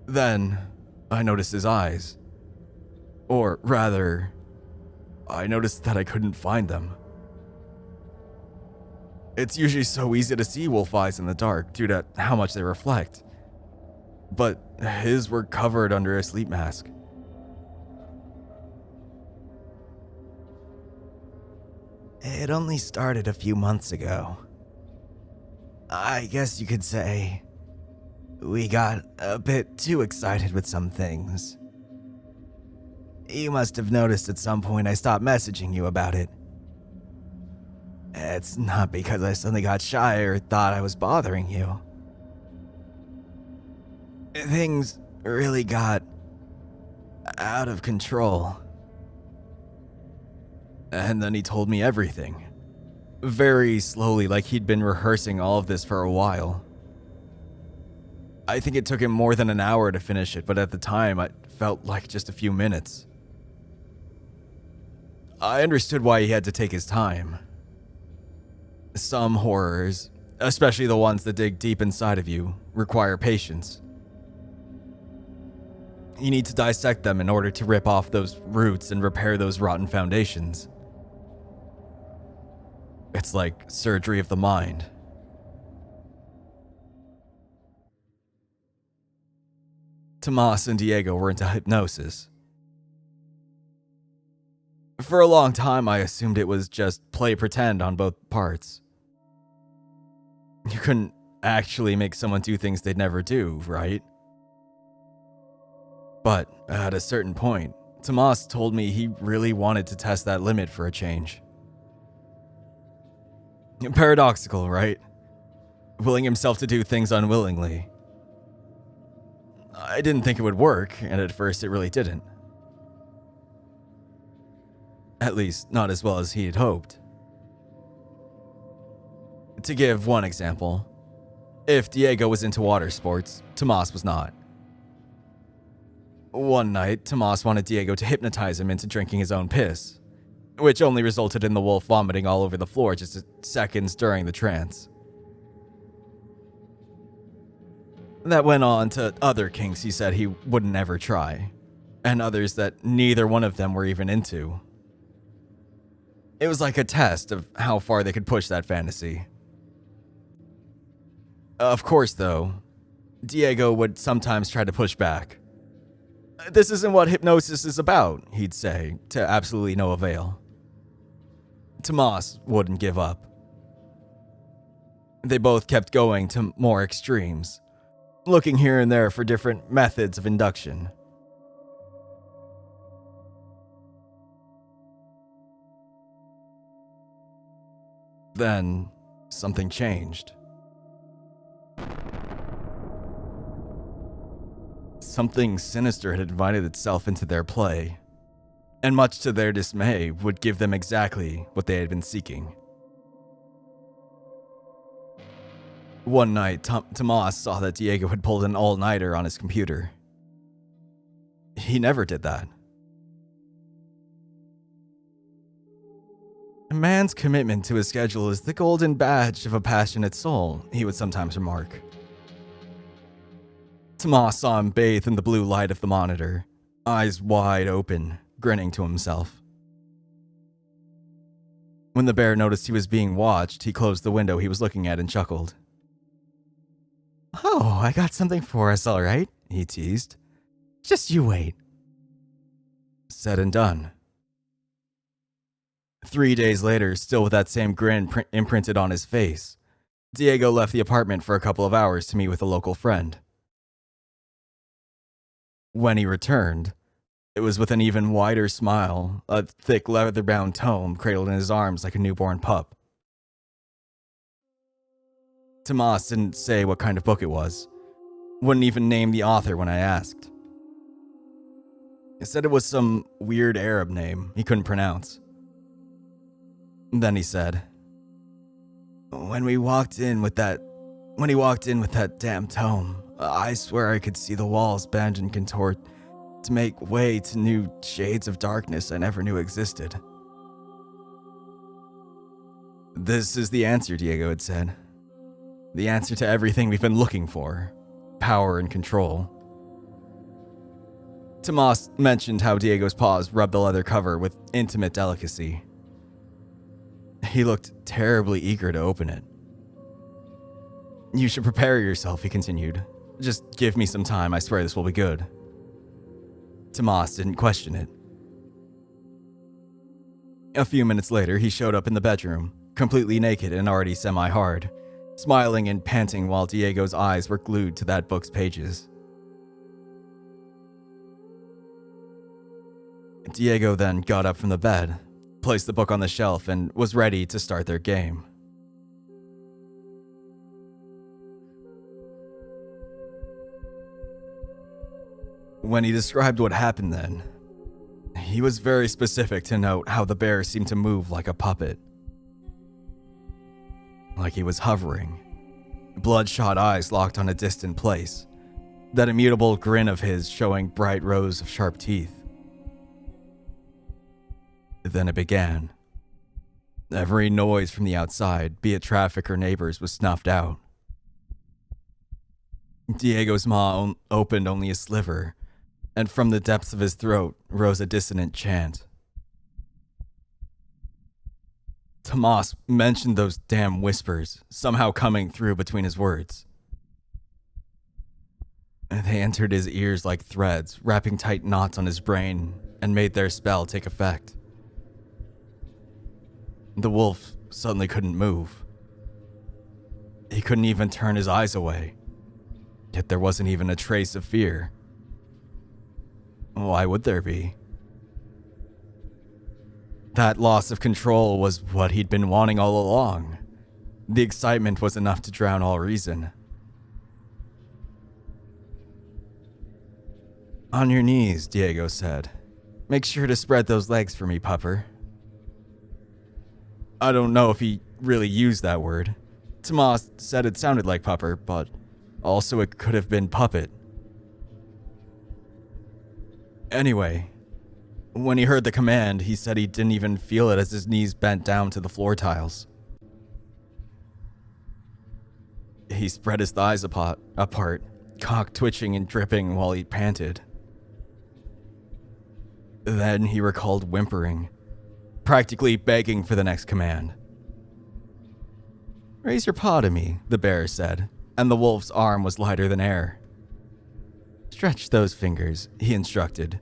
Then, I noticed his eyes. Or rather, I noticed that I couldn't find them. It's usually so easy to see wolf eyes in the dark due to how much they reflect. But his were covered under a sleep mask. It only started a few months ago. I guess you could say we got a bit too excited with some things. You must have noticed at some point I stopped messaging you about it. It's not because I suddenly got shy or thought I was bothering you. Things really got out of control. And then he told me everything. Very slowly, like he'd been rehearsing all of this for a while. I think it took him more than an hour to finish it, but at the time, it felt like just a few minutes. I understood why he had to take his time. Some horrors, especially the ones that dig deep inside of you, require patience. You need to dissect them in order to rip off those roots and repair those rotten foundations. It's like surgery of the mind. Tomas and Diego were into hypnosis. For a long time, I assumed it was just play pretend on both parts. You couldn't actually make someone do things they'd never do, right? But at a certain point, Tomas told me he really wanted to test that limit for a change. Paradoxical, right? Willing himself to do things unwillingly. I didn't think it would work, and at first it really didn't. At least, not as well as he had hoped. To give one example, if Diego was into water sports, Tomas was not. One night, Tomas wanted Diego to hypnotize him into drinking his own piss, which only resulted in the wolf vomiting all over the floor just seconds during the trance. That went on to other kinks he said he wouldn't ever try, and others that neither one of them were even into. It was like a test of how far they could push that fantasy. Of course, though, Diego would sometimes try to push back. This isn't what hypnosis is about, he'd say, to absolutely no avail. Tomas wouldn't give up. They both kept going to more extremes, looking here and there for different methods of induction. Then, something changed. Something sinister had invited itself into their play, and much to their dismay, would give them exactly what they had been seeking. One night, Tomas saw that Diego had pulled an all-nighter on his computer. He never did that. A man's commitment to his schedule is the golden badge of a passionate soul, he would sometimes remark. Tomas saw him bathe in the blue light of the monitor, eyes wide open, grinning to himself. When the bear noticed he was being watched, he closed the window he was looking at and chuckled. "Oh, I got something for us, all right," he teased. "Just you wait." Said and done. 3 days later, still with that same grin imprinted on his face, Diego left the apartment for a couple of hours to meet with a local friend. When he returned, it was with an even wider smile, a thick leather-bound tome cradled in his arms like a newborn pup. Tomas didn't say what kind of book it was, wouldn't even name the author when I asked. He said it was some weird Arab name he couldn't pronounce. Then he said, When he walked in with that damn tome, I swear I could see the walls bend and contort to make way to new shades of darkness I never knew existed." "This is the answer," Diego had said. "The answer to everything we've been looking for. Power and control." Tomas mentioned how Diego's paws rubbed the leather cover with intimate delicacy. He looked terribly eager to open it. "You should prepare yourself," he continued. "Just give me some time, I swear this will be good." Tomas didn't question it. A few minutes later, he showed up in the bedroom, completely naked and already semi-hard, smiling and panting while Diego's eyes were glued to that book's pages. Diego then got up from the bed, placed the book on the shelf, and was ready to start their game. When he described what happened then, he was very specific to note how the bear seemed to move like a puppet. Like he was hovering, bloodshot eyes locked on a distant place, that immutable grin of his showing bright rows of sharp teeth. Then it began. Every noise from the outside, be it traffic or neighbors, was snuffed out. Diego's maw opened only a sliver, and from the depths of his throat rose a dissonant chant. Tomas mentioned those damn whispers, somehow coming through between his words. They entered his ears like threads, wrapping tight knots on his brain, and made their spell take effect. The wolf suddenly couldn't move. He couldn't even turn his eyes away, yet there wasn't even a trace of fear. Why would there be? That loss of control was what he'd been wanting all along. The excitement was enough to drown all reason. "On your knees," Diego said. "Make sure to spread those legs for me, pupper." I don't know if he really used that word. Tomas said it sounded like pupper, but also it could have been puppet. Anyway, when he heard the command, he said he didn't even feel it as his knees bent down to the floor tiles. He spread his thighs apart, cock twitching and dripping while he panted. Then he recalled whimpering, practically begging for the next command. "Raise your paw to me," the bear said, and the wolf's arm was lighter than air. "Stretch those fingers," he instructed,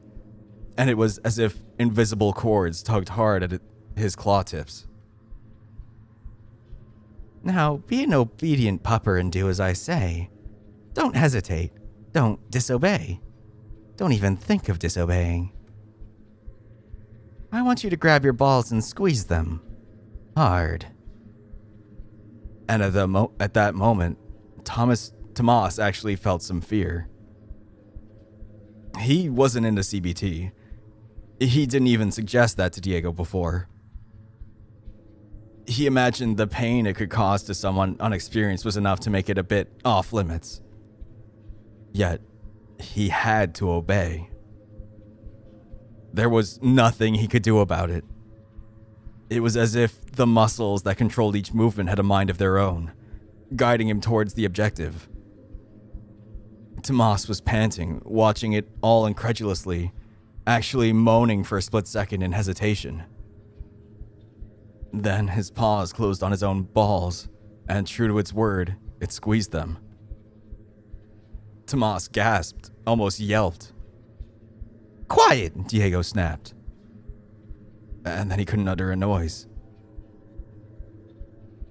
and it was as if invisible cords tugged hard at his claw tips. "Now be an obedient pupper and do as I say. Don't hesitate. Don't disobey. Don't even think of disobeying. I want you to grab your balls and squeeze them. Hard. And at that moment, Tomas actually felt some fear. He wasn't into CBT. He didn't even suggest that to Diego before. He imagined the pain it could cause to someone unexperienced was enough to make it a bit off limits. Yet, he had to obey. There was nothing he could do about it. It was as if the muscles that controlled each movement had a mind of their own, guiding him towards the objective. Tomas was panting, watching it all incredulously, actually moaning for a split second in hesitation. Then his paws closed on his own balls, and true to its word, it squeezed them. Tomas gasped, almost yelped. "Quiet!" Diego snapped. And then he couldn't utter a noise.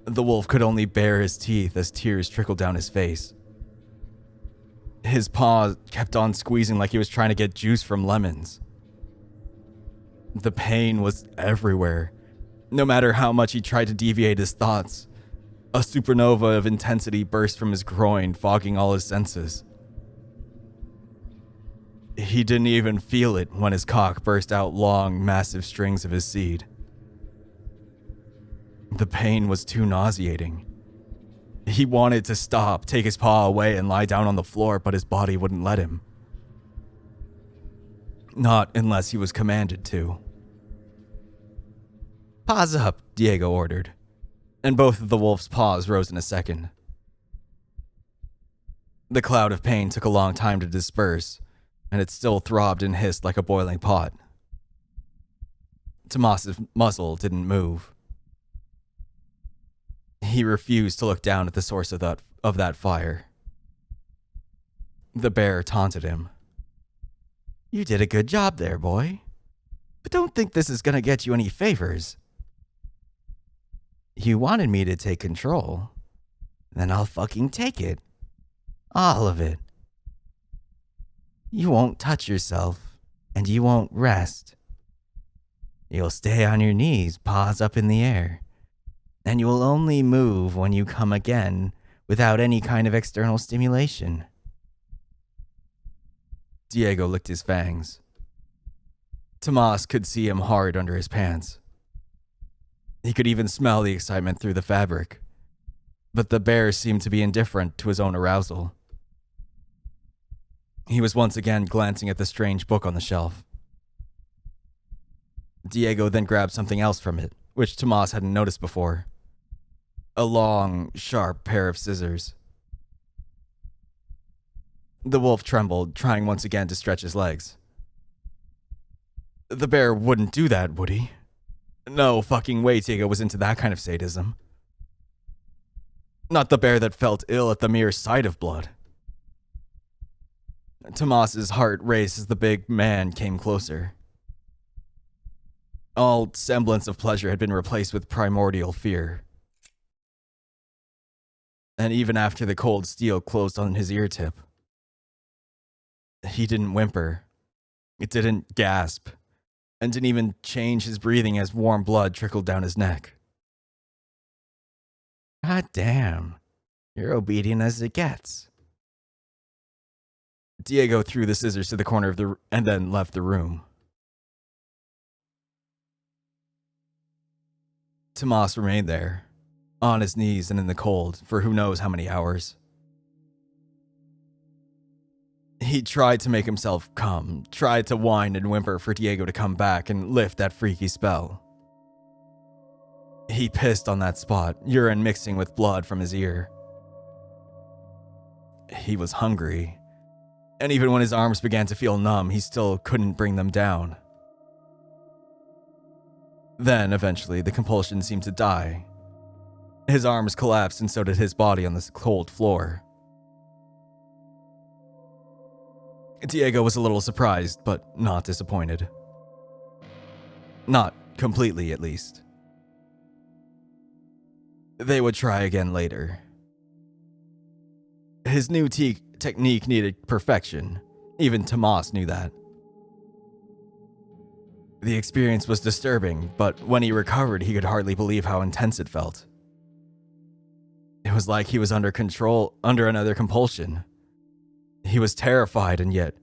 The wolf could only bare his teeth as tears trickled down his face. His paw kept on squeezing like he was trying to get juice from lemons. The pain was everywhere. No matter how much he tried to deviate his thoughts, a supernova of intensity burst from his groin, fogging all his senses. He didn't even feel it when his cock burst out long, massive strings of his seed. The pain was too nauseating. He wanted to stop, take his paw away, and lie down on the floor, but his body wouldn't let him. Not unless he was commanded to. "Paws up," Diego ordered, and both of the wolf's paws rose in a second. The cloud of pain took a long time to disperse, and it still throbbed and hissed like a boiling pot. Tomas's muzzle didn't move. He refused to look down at the source of that fire. The bear taunted him. "You did a good job there, boy. But don't think this is gonna get you any favors. You wanted me to take control. Then I'll fucking take it. All of it. You won't touch yourself, and you won't rest. You'll stay on your knees, paws up in the air. And you will only move when you come again without any kind of external stimulation." Diego licked his fangs. Tomas could see him hard under his pants. He could even smell the excitement through the fabric. But the bear seemed to be indifferent to his own arousal. He was once again glancing at the strange book on the shelf. Diego then grabbed something else from it, which Tomas hadn't noticed before. A long, sharp pair of scissors. The wolf trembled, trying once again to stretch his legs. The bear wouldn't do that, would he? No fucking way Diego was into that kind of sadism. Not the bear that felt ill at the mere sight of blood. Tomas's heart raced as the big man came closer. All semblance of pleasure had been replaced with primordial fear. And even after the cold steel closed on his ear tip, he didn't whimper. It didn't gasp, and didn't even change his breathing as warm blood trickled down his neck. "God damn, you're obedient as it gets." Diego threw the scissors to the corner of and then left the room. Tomas remained there, on his knees and in the cold, for who knows how many hours. He tried to make himself come, tried to whine and whimper for Diego to come back and lift that freaky spell. He pissed on that spot, urine mixing with blood from his ear. He was hungry, and even when his arms began to feel numb, he still couldn't bring them down. Then, eventually, the compulsion seemed to die. His arms collapsed and so did his body on the cold floor. Diego was a little surprised, but not disappointed. Not completely, at least. They would try again later. His new technique needed perfection. Even Tomas knew that. The experience was disturbing, but when he recovered, he could hardly believe how intense it felt. It was like he was under another compulsion. He was terrified, and yet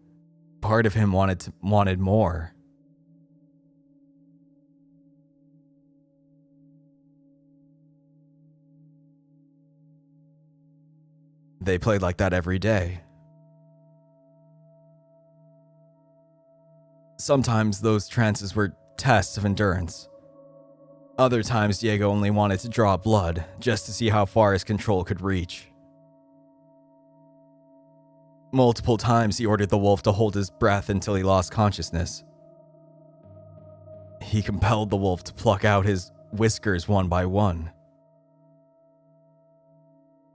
part of him wanted more. They played like that every day. Sometimes those trances were tests of endurance. Other times Diego only wanted to draw blood just to see how far his control could reach. Multiple times he ordered the wolf to hold his breath until he lost consciousness. He compelled the wolf to pluck out his whiskers one by one.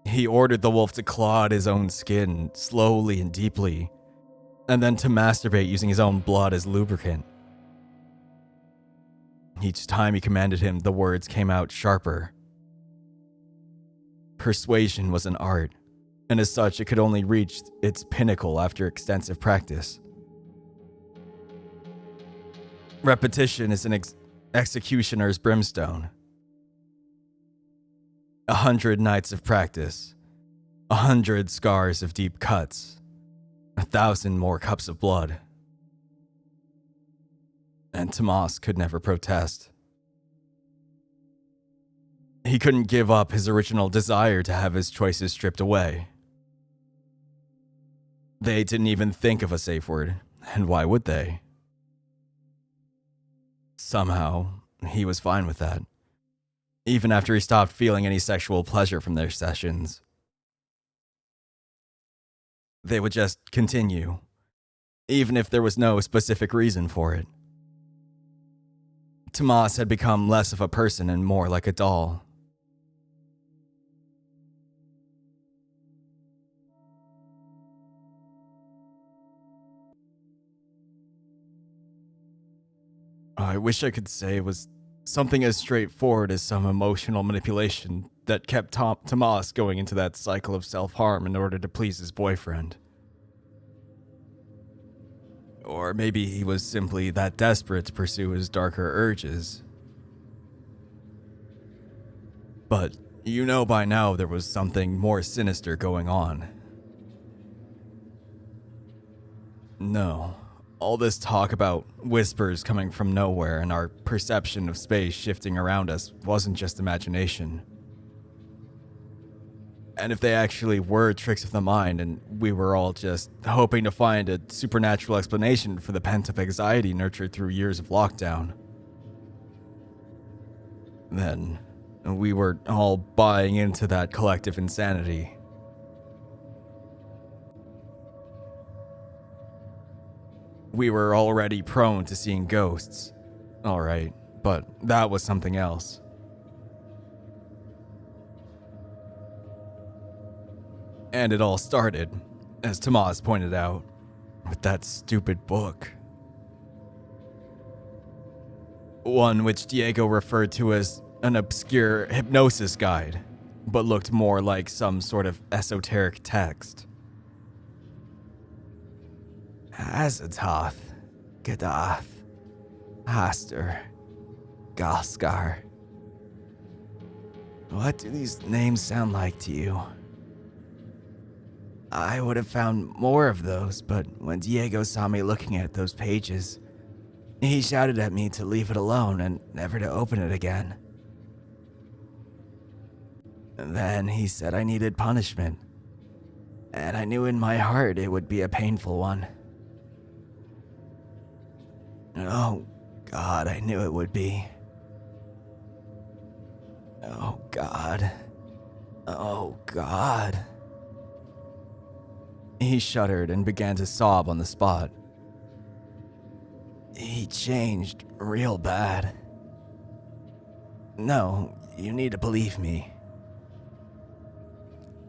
He ordered the wolf to claw at his own skin slowly and deeply, and then to masturbate using his own blood as lubricant. Each time he commanded him, the words came out sharper. Persuasion was an art, and as such, it could only reach its pinnacle after extensive practice. Repetition is an executioner's brimstone. 100 nights of practice, 100 scars of deep cuts, 1,000 more cups of blood. And Tomas could never protest. He couldn't give up his original desire to have his choices stripped away. They didn't even think of a safe word, and why would they? Somehow, he was fine with that, even after he stopped feeling any sexual pleasure from their sessions. They would just continue, even if there was no specific reason for it. Tomas had become less of a person and more like a doll. I wish I could say it was something as straightforward as some emotional manipulation that kept Tomas going into that cycle of self-harm in order to please his boyfriend. Or maybe he was simply that desperate to pursue his darker urges. But you know by now there was something more sinister going on. No. All this talk about whispers coming from nowhere and our perception of space shifting around us wasn't just imagination. And if they actually were tricks of the mind and we were all just hoping to find a supernatural explanation for the pent-up anxiety nurtured through years of lockdown, then we were all buying into that collective insanity. We were already prone to seeing ghosts. Alright, but that was something else. And it all started, as Tomas pointed out, with that stupid book. One which Diego referred to as an obscure hypnosis guide, but looked more like some sort of esoteric text. Azathoth, Gadath, Hastur, Galskar. What do these names sound like to you? I would have found more of those, but when Diego saw me looking at those pages, he shouted at me to leave it alone and never to open it again. And then he said I needed punishment, and I knew in my heart it would be a painful one. Oh, God, I knew it would be. Oh, God. Oh, God. He shuddered and began to sob on the spot. He changed real bad. No, you need to believe me.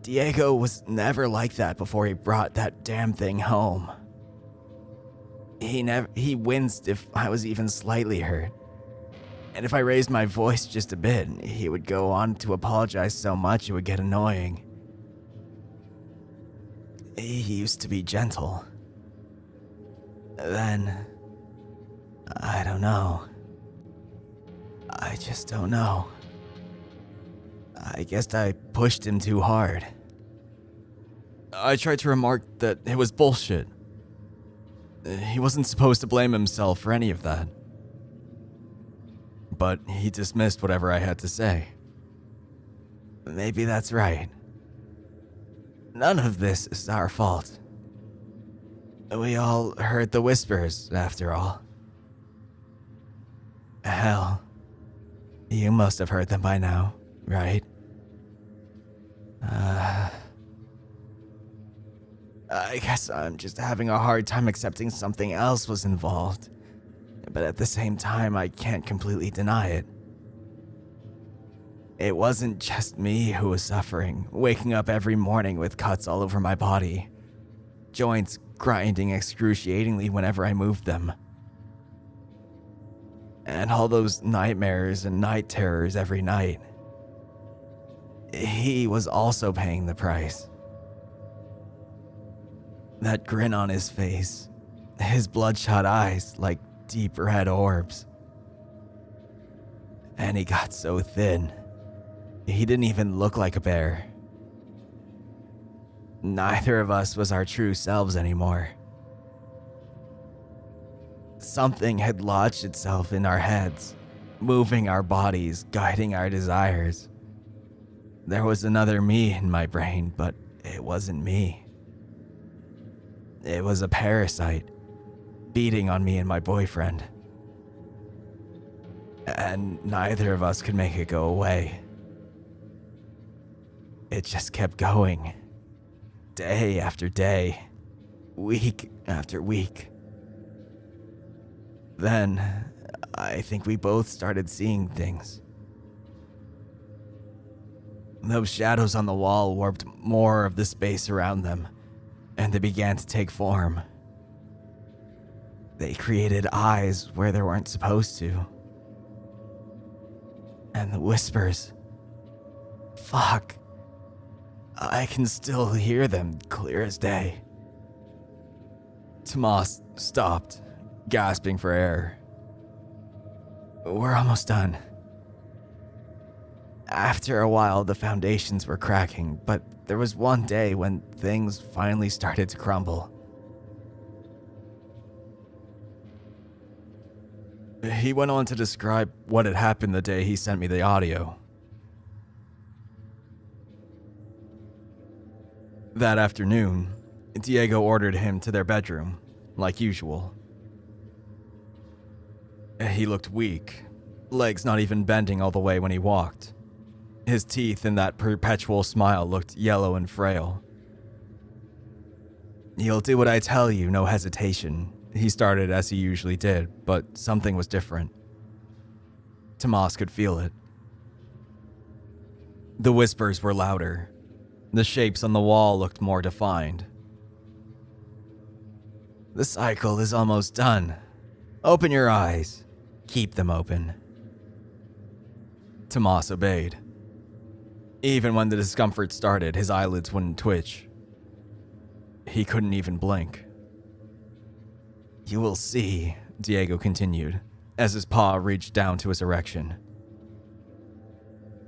Diego was never like that before he brought that damn thing home. He winced if I was even slightly hurt. And if I raised my voice just a bit, he would go on to apologize so much it would get annoying. He used to be gentle. Then, I don't know. I just don't know. I guess I pushed him too hard. I tried to remark that it was bullshit. He wasn't supposed to blame himself for any of that. But he dismissed whatever I had to say. Maybe that's right. None of this is our fault. We all heard the whispers, after all. Hell, you must have heard them by now, right? I guess I'm just having a hard time accepting something else was involved. But at the same time, I can't completely deny it. It wasn't just me who was suffering, waking up every morning with cuts all over my body, joints grinding excruciatingly whenever I moved them, and all those nightmares and night terrors every night. He was also paying the price. That grin on his face, his bloodshot eyes like deep red orbs. And he got so thin, he didn't even look like a bear. Neither of us was our true selves anymore. Something had lodged itself in our heads, moving our bodies, guiding our desires. There was another me in my brain, but it wasn't me. It was a parasite, beating on me and my boyfriend. And neither of us could make it go away. It just kept going. Day after day, week after week. Then, I think we both started seeing things. Those shadows on the wall warped more of the space around them, and they began to take form. They created eyes where there weren't supposed to. And the whispers. Fuck. I can still hear them clear as day. Tomas stopped, gasping for air. We're almost done. After a while, the foundations were cracking, but there was one day when things finally started to crumble. He went on to describe what had happened the day he sent me the audio. That afternoon, Diego ordered him to their bedroom, like usual. He looked weak, legs not even bending all the way when he walked. His teeth in that perpetual smile looked yellow and frail. You'll do what I tell you, no hesitation. He started as he usually did, but something was different. Tomas could feel it. The whispers were louder. The shapes on the wall looked more defined. The cycle is almost done. Open your eyes. Keep them open. Tomas obeyed. Even when the discomfort started, his eyelids wouldn't twitch. He couldn't even blink. You will see, Diego continued, as his paw reached down to his erection.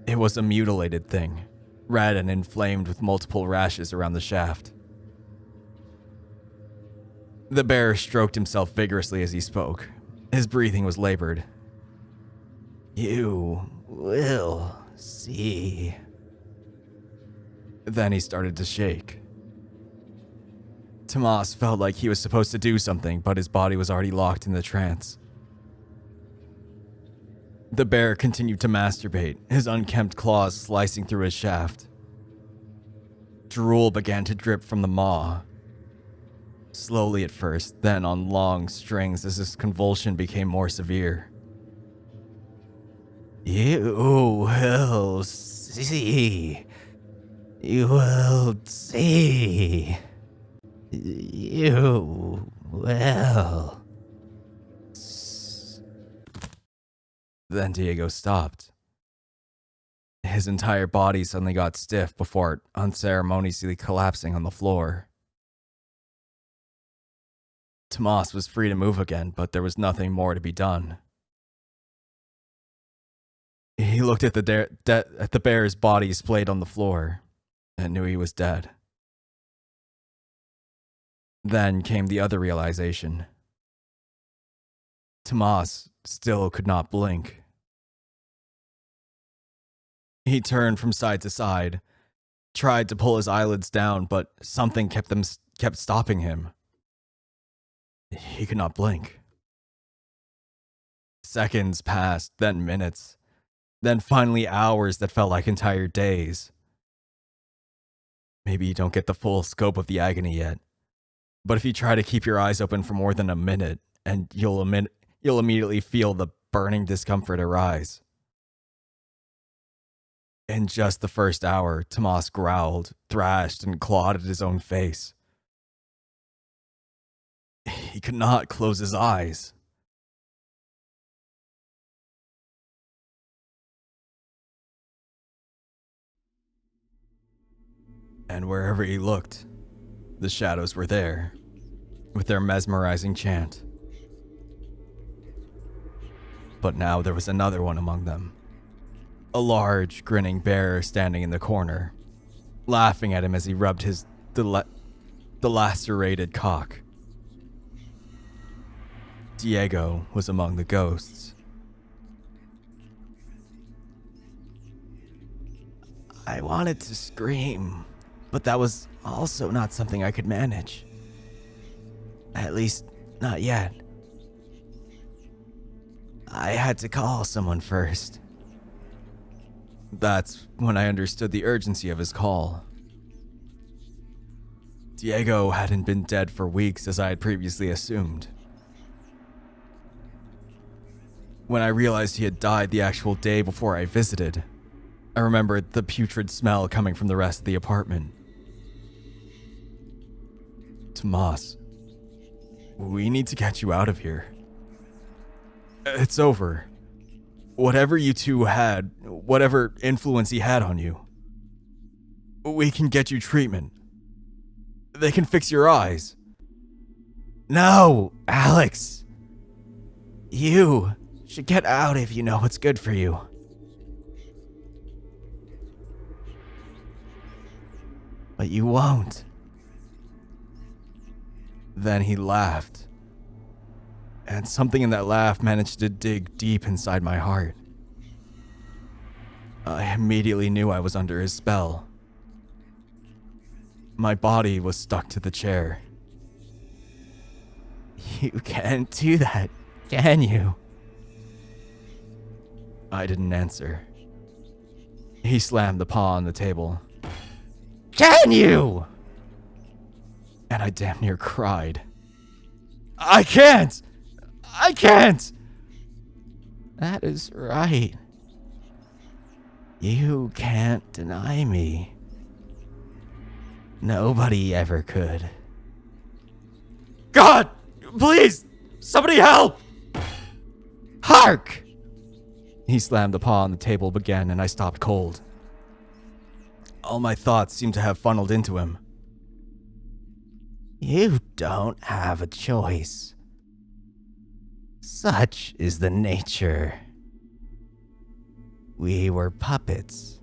It was a mutilated thing, red and inflamed with multiple rashes around the shaft. The bear stroked himself vigorously as he spoke. His breathing was labored. You will see. Then he started to shake. Tomas felt like he was supposed to do something, but his body was already locked in the trance. The bear continued to masturbate, his unkempt claws slicing through his shaft. Drool began to drip from the maw. Slowly at first, then on long strings as his convulsion became more severe. You will see. You will see. You will. Then Diego stopped. His entire body suddenly got stiff before unceremoniously collapsing on the floor. Tomas was free to move again, but there was nothing more to be done. He looked at at the bear's body splayed on the floor and knew he was dead. Then came the other realization. Tomas still could not blink. He turned from side to side, tried to pull his eyelids down, but something kept stopping him. He could not blink. Seconds passed, then minutes, then finally hours that felt like entire days. Maybe you don't get the full scope of the agony yet, but if you try to keep your eyes open for more than a minute, and you'll immediately feel the burning discomfort arise. In just the first hour, Tomas growled, thrashed, and clawed at his own face. He could not close his eyes. And wherever he looked, the shadows were there, with their mesmerizing chant. But now there was another one among them. A large, grinning bear standing in the corner, laughing at him as he rubbed his lacerated cock. Diego was among the ghosts. I wanted to scream, but that was also not something I could manage. At least, not yet. I had to call someone first. That's when I understood the urgency of his call. Diego hadn't been dead for weeks as I had previously assumed. When I realized he had died the actual day before I visited, I remembered the putrid smell coming from the rest of the apartment. Tomas, we need to get you out of here. It's over. Whatever you two had, whatever influence he had on you, we can get you treatment. They can fix your eyes. No, Alex. You should get out if you know what's good for you. But you won't. Then he laughed. And something in that laugh managed to dig deep inside my heart. I immediately knew I was under his spell. My body was stuck to the chair. You can't do that, can you? I didn't answer. He slammed the paw on the table. Can you? And I damn near cried. I can't! I can't! That is right. You can't deny me. Nobody ever could. God! Please! Somebody help! Hark! He slammed the paw on the table again, and I stopped cold. All my thoughts seemed to have funneled into him. You don't have a choice. Such is the nature. We were puppets,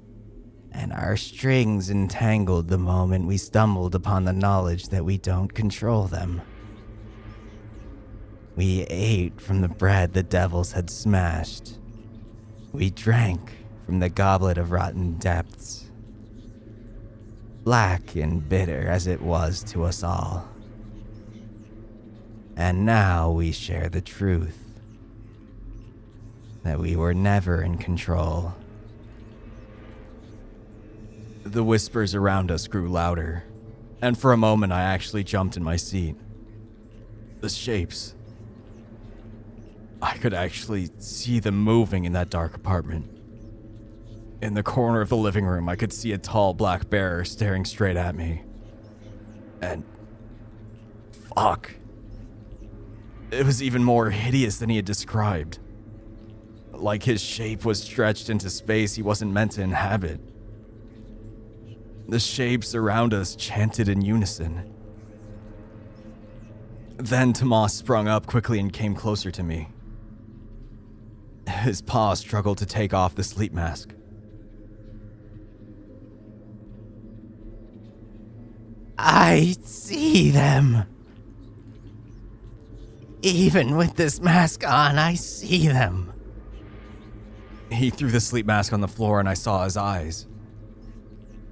and our strings entangled the moment we stumbled upon the knowledge that we don't control them. We ate from the bread the devils had smashed. We drank from the goblet of rotten depths. Black and bitter as it was to us all. And now we share the truth. That we were never in control. The whispers around us grew louder, and for a moment I actually jumped in my seat. The shapes. I could actually see them moving in that dark apartment. In the corner of the living room, I could see a tall black bear staring straight at me. And... fuck. It was even more hideous than he had described. Like his shape was stretched into space he wasn't meant to inhabit. The shapes around us chanted in unison. Then Tomas sprung up quickly and came closer to me. His paw struggled to take off the sleep mask. I see them. Even with this mask on, I see them. He threw the sleep mask on the floor and I saw his eyes.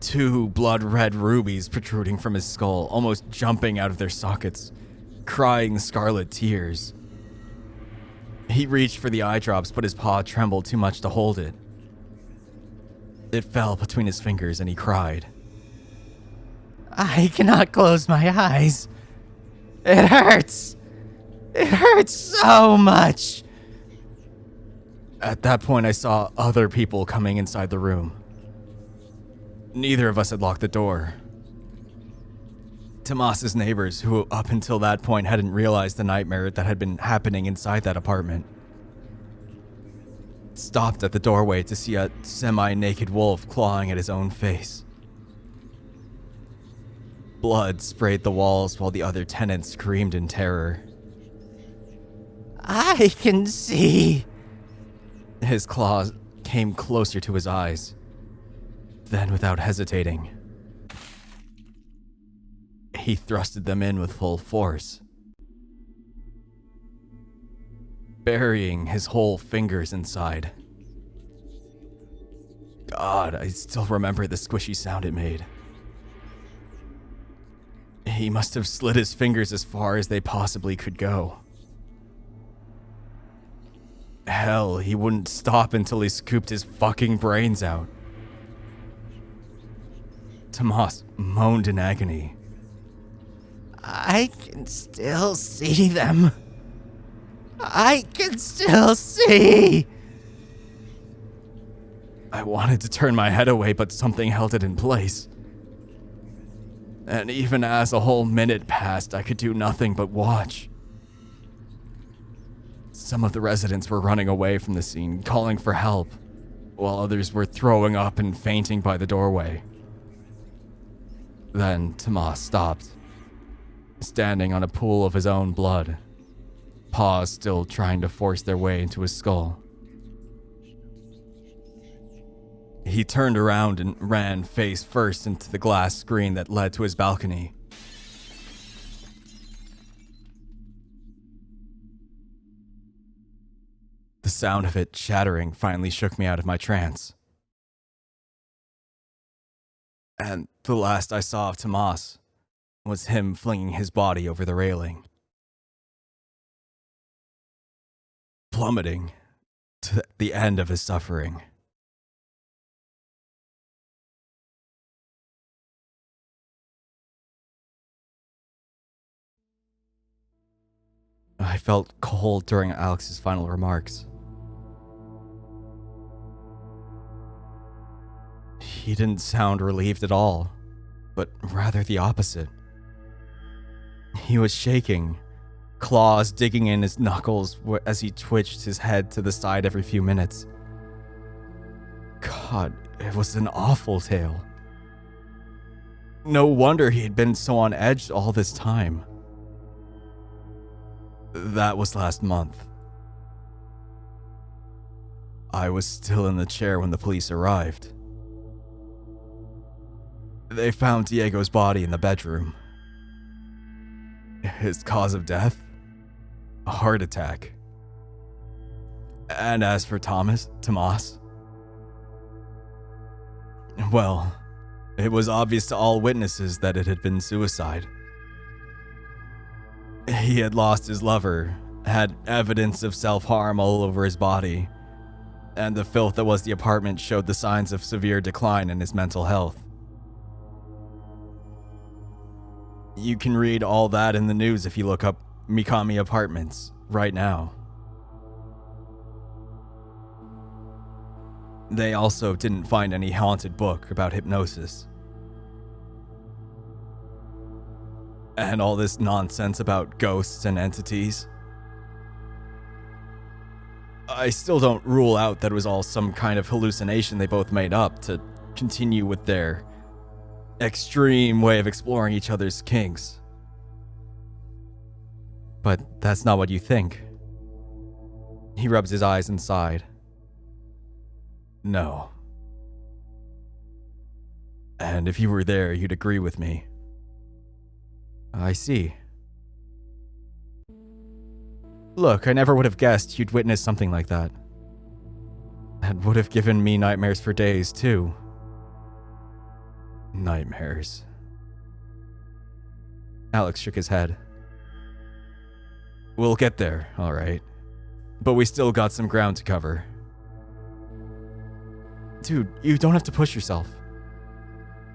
2 blood-red rubies protruding from his skull, almost jumping out of their sockets, crying scarlet tears. He reached for the eye drops, but his paw trembled too much to hold it. It fell between his fingers and he cried. I cannot close my eyes. It hurts. It hurts so much. At that point, I saw other people coming inside the room. Neither of us had locked the door. Tomas's neighbors, who up until that point hadn't realized the nightmare that had been happening inside that apartment, stopped at the doorway to see a semi-naked wolf clawing at his own face. Blood sprayed the walls while the other tenants screamed in terror. I can see. His claws came closer to his eyes. Then, without hesitating, he thrusted them in with full force, burying his whole fingers inside. God, I still remember the squishy sound it made. He must have slid his fingers as far as they possibly could go. Hell, he wouldn't stop until he scooped his fucking brains out. Tomas moaned in agony. I can still see them. I can still see. I wanted to turn my head away, but something held it in place. And even as a whole minute passed, I could do nothing but watch. Some of the residents were running away from the scene, calling for help, while others were throwing up and fainting by the doorway. Then Tomas stopped, standing on a pool of his own blood, paws still trying to force their way into his skull. He turned around and ran face first into the glass screen that led to his balcony. The sound of it shattering finally shook me out of my trance. And the last I saw of Tomas was him flinging his body over the railing, plummeting to the end of his suffering. I felt cold during Alex's final remarks. He didn't sound relieved at all, but rather the opposite. He was shaking, claws digging in his knuckles as he twitched his head to the side every few minutes. God, it was an awful tale. No wonder he had been so on edge all this time. That was last month. I was still in the chair when the police arrived. They found Diego's body in the bedroom. His cause of death? A heart attack. And as for Tomas, well, it was obvious to all witnesses that it had been suicide. He had lost his lover, had evidence of self-harm all over his body, and the filth that was the apartment showed the signs of severe decline in his mental health. You can read all that in the news if you look up Mikami Apartments right now. They also didn't find any haunted book about hypnosis. And all this nonsense about ghosts and entities. I still don't rule out that it was all some kind of hallucination they both made up to continue with their extreme way of exploring each other's kinks. But that's not what you think. He rubs his eyes and sighed. No. And if you were there, you'd agree with me. I see. Look, I never would have guessed you'd witness something like that. That would have given me nightmares for days, too. Nightmares. Alex shook his head. We'll get there, all right. But we still got some ground to cover. Dude, you don't have to push yourself.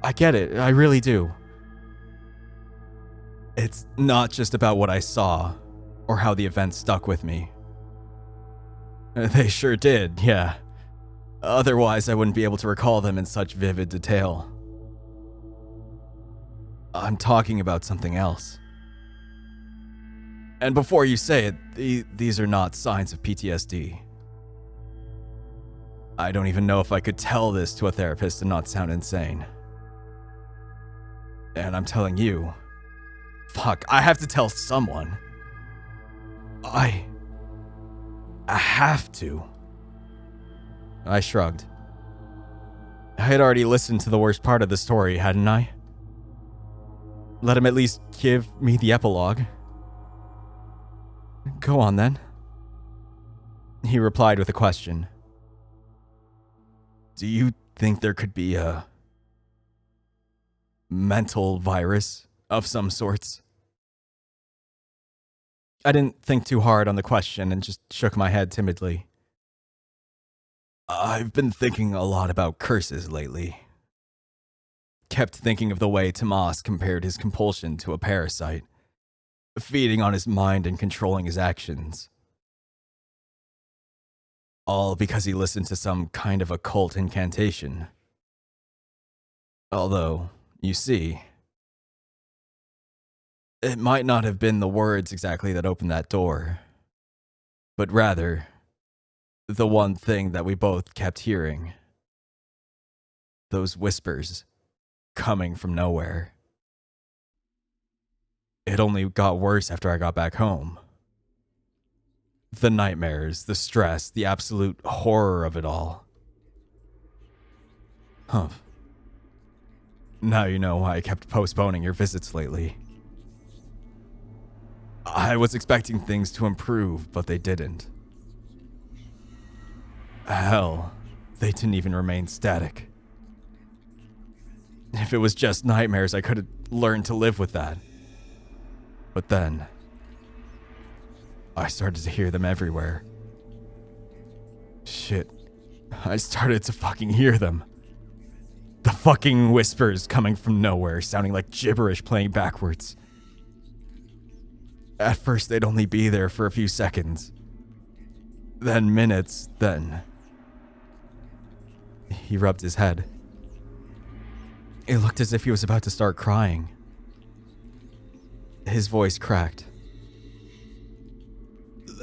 I get it, I really do. It's not just about what I saw, or how the event stuck with me. They sure did, yeah. Otherwise, I wouldn't be able to recall them in such vivid detail. I'm talking about something else. And before you say it, these are not signs of PTSD. I don't even know if I could tell this to a therapist and not sound insane. And I'm telling you, fuck, I have to tell someone. I have to. I shrugged. I had already listened to the worst part of the story, hadn't I? Let him at least give me the epilogue. Go on then. He replied with a question. Do you think there could be a mental virus of some sorts? I didn't think too hard on the question and just shook my head timidly. I've been thinking a lot about curses lately. Kept thinking of the way Tomas compared his compulsion to a parasite, feeding on his mind and controlling his actions. All because he listened to some kind of occult incantation. Although, you see, it might not have been the words exactly that opened that door, but rather the one thing that we both kept hearing. Those whispers coming from nowhere. It only got worse after I got back home. The nightmares, the stress, the absolute horror of it all. Humph. Now you know why I kept postponing your visits lately. I was expecting things to improve, but they didn't. Hell, they didn't even remain static. If it was just nightmares, I could have learned to live with that. But then, I started to hear them everywhere. Shit, I started to fucking hear them. The fucking whispers coming from nowhere, sounding like gibberish playing backwards. At first, they'd only be there for a few seconds. Then minutes, then... He rubbed his head. It looked as if he was about to start crying. His voice cracked.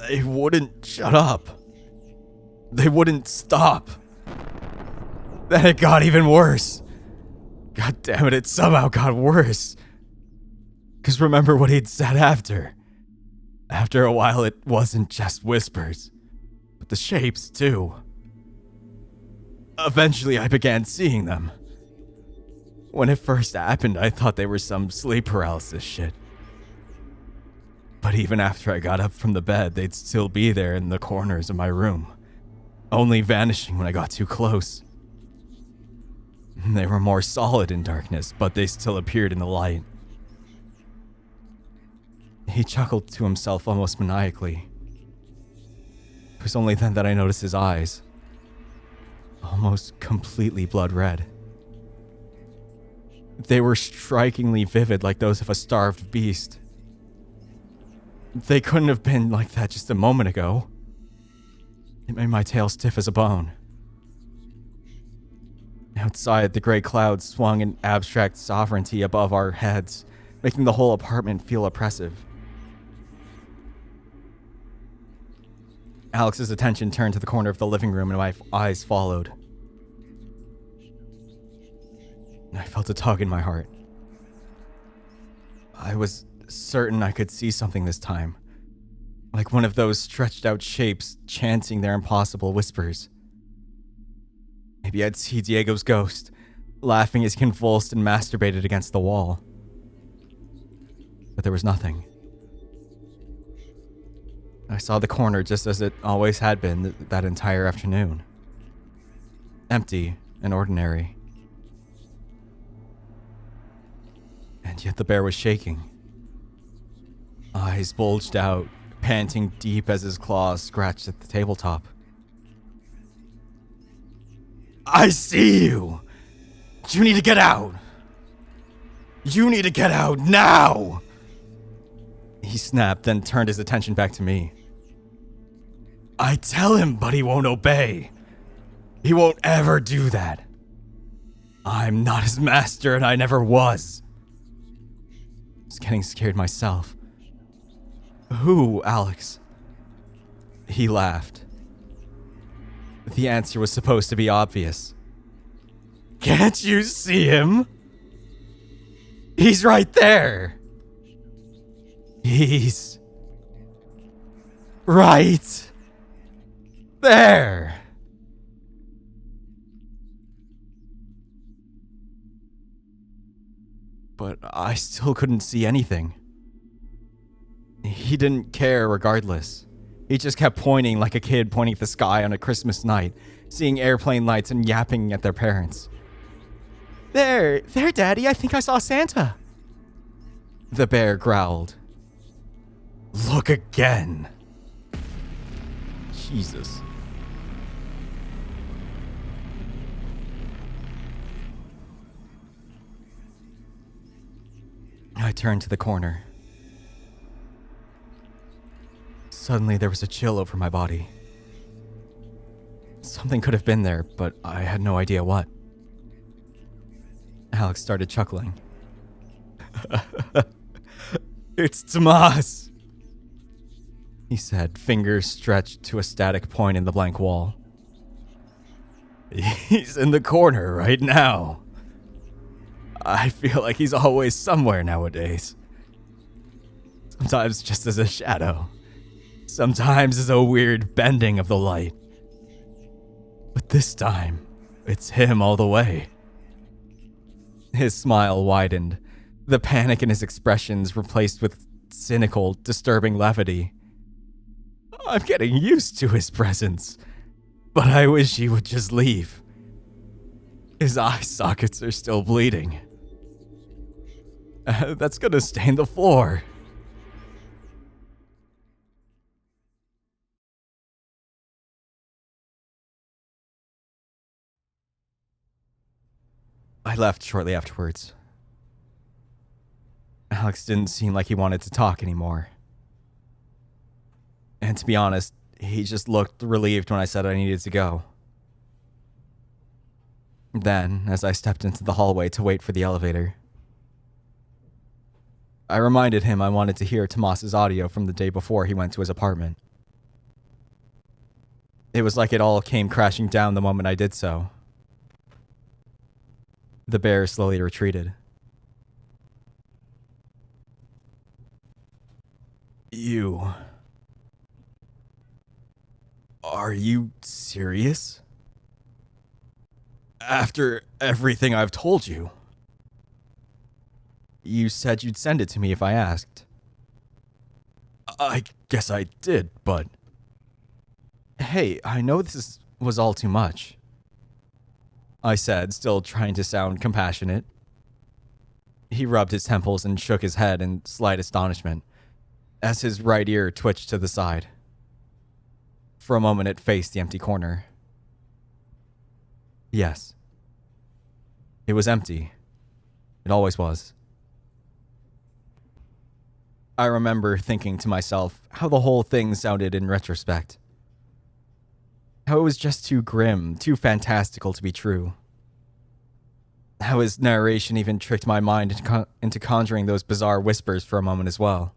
They wouldn't shut up. They wouldn't stop. Then it got even worse. God damn it, it somehow got worse. Because remember what he'd said after. After a while, it wasn't just whispers, but the shapes, too. Eventually, I began seeing them. When it first happened, I thought they were some sleep paralysis shit. But even after I got up from the bed, they'd still be there in the corners of my room, only vanishing when I got too close. They were more solid in darkness, but they still appeared in the light. He chuckled to himself almost maniacally. It was only then that I noticed his eyes, almost completely blood red. They were strikingly vivid, like those of a starved beast. They couldn't have been like that just a moment ago. It made my tail stiff as a bone. Outside, the gray clouds swung in abstract sovereignty above our heads, making the whole apartment feel oppressive. Alex's attention turned to the corner of the living room and my eyes followed. I felt a tug in my heart. I was certain I could see something this time. like one of those stretched out shapes chanting their impossible whispers. Maybe I'd see Diego's ghost, laughing as he convulsed and masturbated against the wall. But there was nothing. I saw the corner just as it always had been that entire afternoon. Empty and ordinary. And yet the bear was shaking. Eyes bulged out, panting deep as his claws scratched at the tabletop. I see you! You need to get out! You need to get out now! He snapped, then turned his attention back to me. I tell him, but he won't obey. He won't ever do that. I'm not his master, and I never was. I was getting scared myself. Who, Alex? He laughed. The answer was supposed to be obvious. Can't you see him? He's right there. He's right there. But I still couldn't see anything. He didn't care regardless. He just kept pointing like a kid pointing at the sky on a Christmas night, seeing airplane lights and yapping at their parents. There, Daddy, I think I saw Santa. The bear growled. Look again. Jesus. I turned to the corner. Suddenly there was a chill over my body. Something could have been there, but I had no idea what. Alex started chuckling. It's Tomas, he said, fingers stretched to a static point in the blank wall. He's in the corner right now. I feel like he's always somewhere nowadays. Sometimes just as a shadow. Sometimes as a weird bending of the light. But this time, it's him all the way. His smile widened, the panic in his expressions replaced with cynical, disturbing levity. I'm getting used to his presence, but I wish he would just leave. His eye sockets are still bleeding. That's gonna stain the floor. I left shortly afterwards. Alex didn't seem like he wanted to talk anymore. And to be honest, he just looked relieved when I said I needed to go. Then, as I stepped into the hallway to wait for the elevator, I reminded him I wanted to hear Tomas's audio from the day before he went to his apartment. It was like it all came crashing down the moment I did so. The bear slowly retreated. Are you serious? After everything I've told you? You said you'd send it to me if I asked. I guess I did, but... Hey, I know this was all too much, I said, still trying to sound compassionate. He rubbed his temples and shook his head in slight astonishment, as his right ear twitched to the side. For a moment it faced the empty corner. Yes. It was empty. It always was. I remember thinking to myself how the whole thing sounded in retrospect. How it was just too grim, too fantastical to be true. How his narration even tricked my mind into conjuring those bizarre whispers for a moment as well.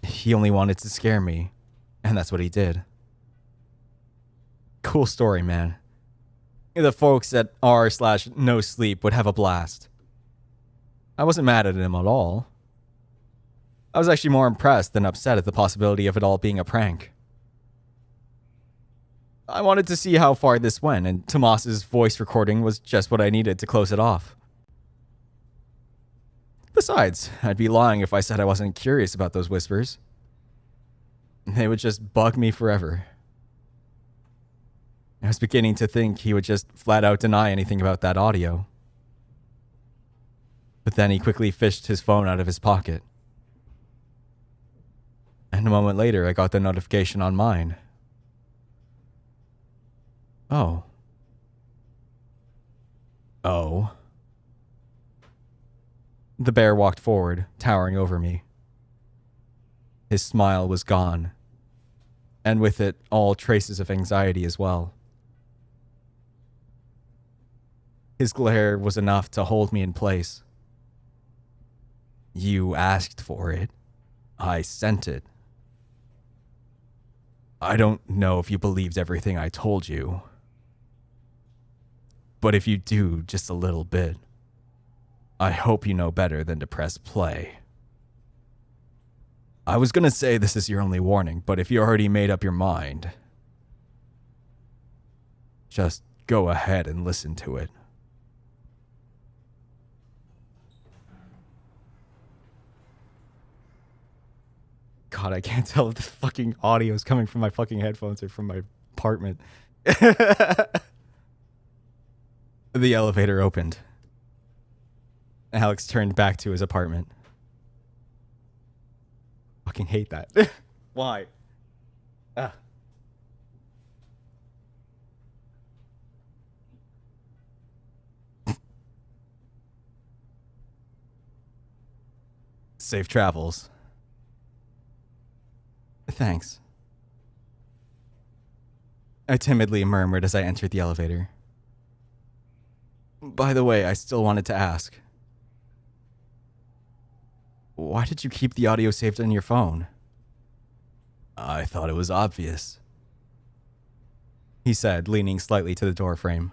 He only wanted to scare me, and that's what he did. Cool story, man. The folks at r/no sleep would have a blast. I wasn't mad at him at all. I was actually more impressed than upset at the possibility of it all being a prank. I wanted to see how far this went, and Tomas's voice recording was just what I needed to close it off. Besides, I'd be lying if I said I wasn't curious about those whispers. They would just bug me forever. I was beginning to think he would just flat out deny anything about that audio. But then he quickly fished his phone out of his pocket. And a moment later, I got the notification on mine. Oh. The bear walked forward, towering over me. His smile was gone, and with it, all traces of anxiety as well. His glare was enough to hold me in place. You asked for it. I sent it. I don't know if you believed everything I told you. But if you do just a little bit, I hope you know better than to press play. I was gonna say this is your only warning, but if you already made up your mind, just go ahead and listen to it. God, I can't tell if the fucking audio is coming from my fucking headphones or from my apartment. The elevator opened. Alex turned back to his apartment. Fucking hate that. Why? Safe travels. Thanks. I timidly murmured as I entered the elevator. By the way, I still wanted to ask. Why did you keep the audio saved on your phone? I thought it was obvious, he said, leaning slightly to the doorframe.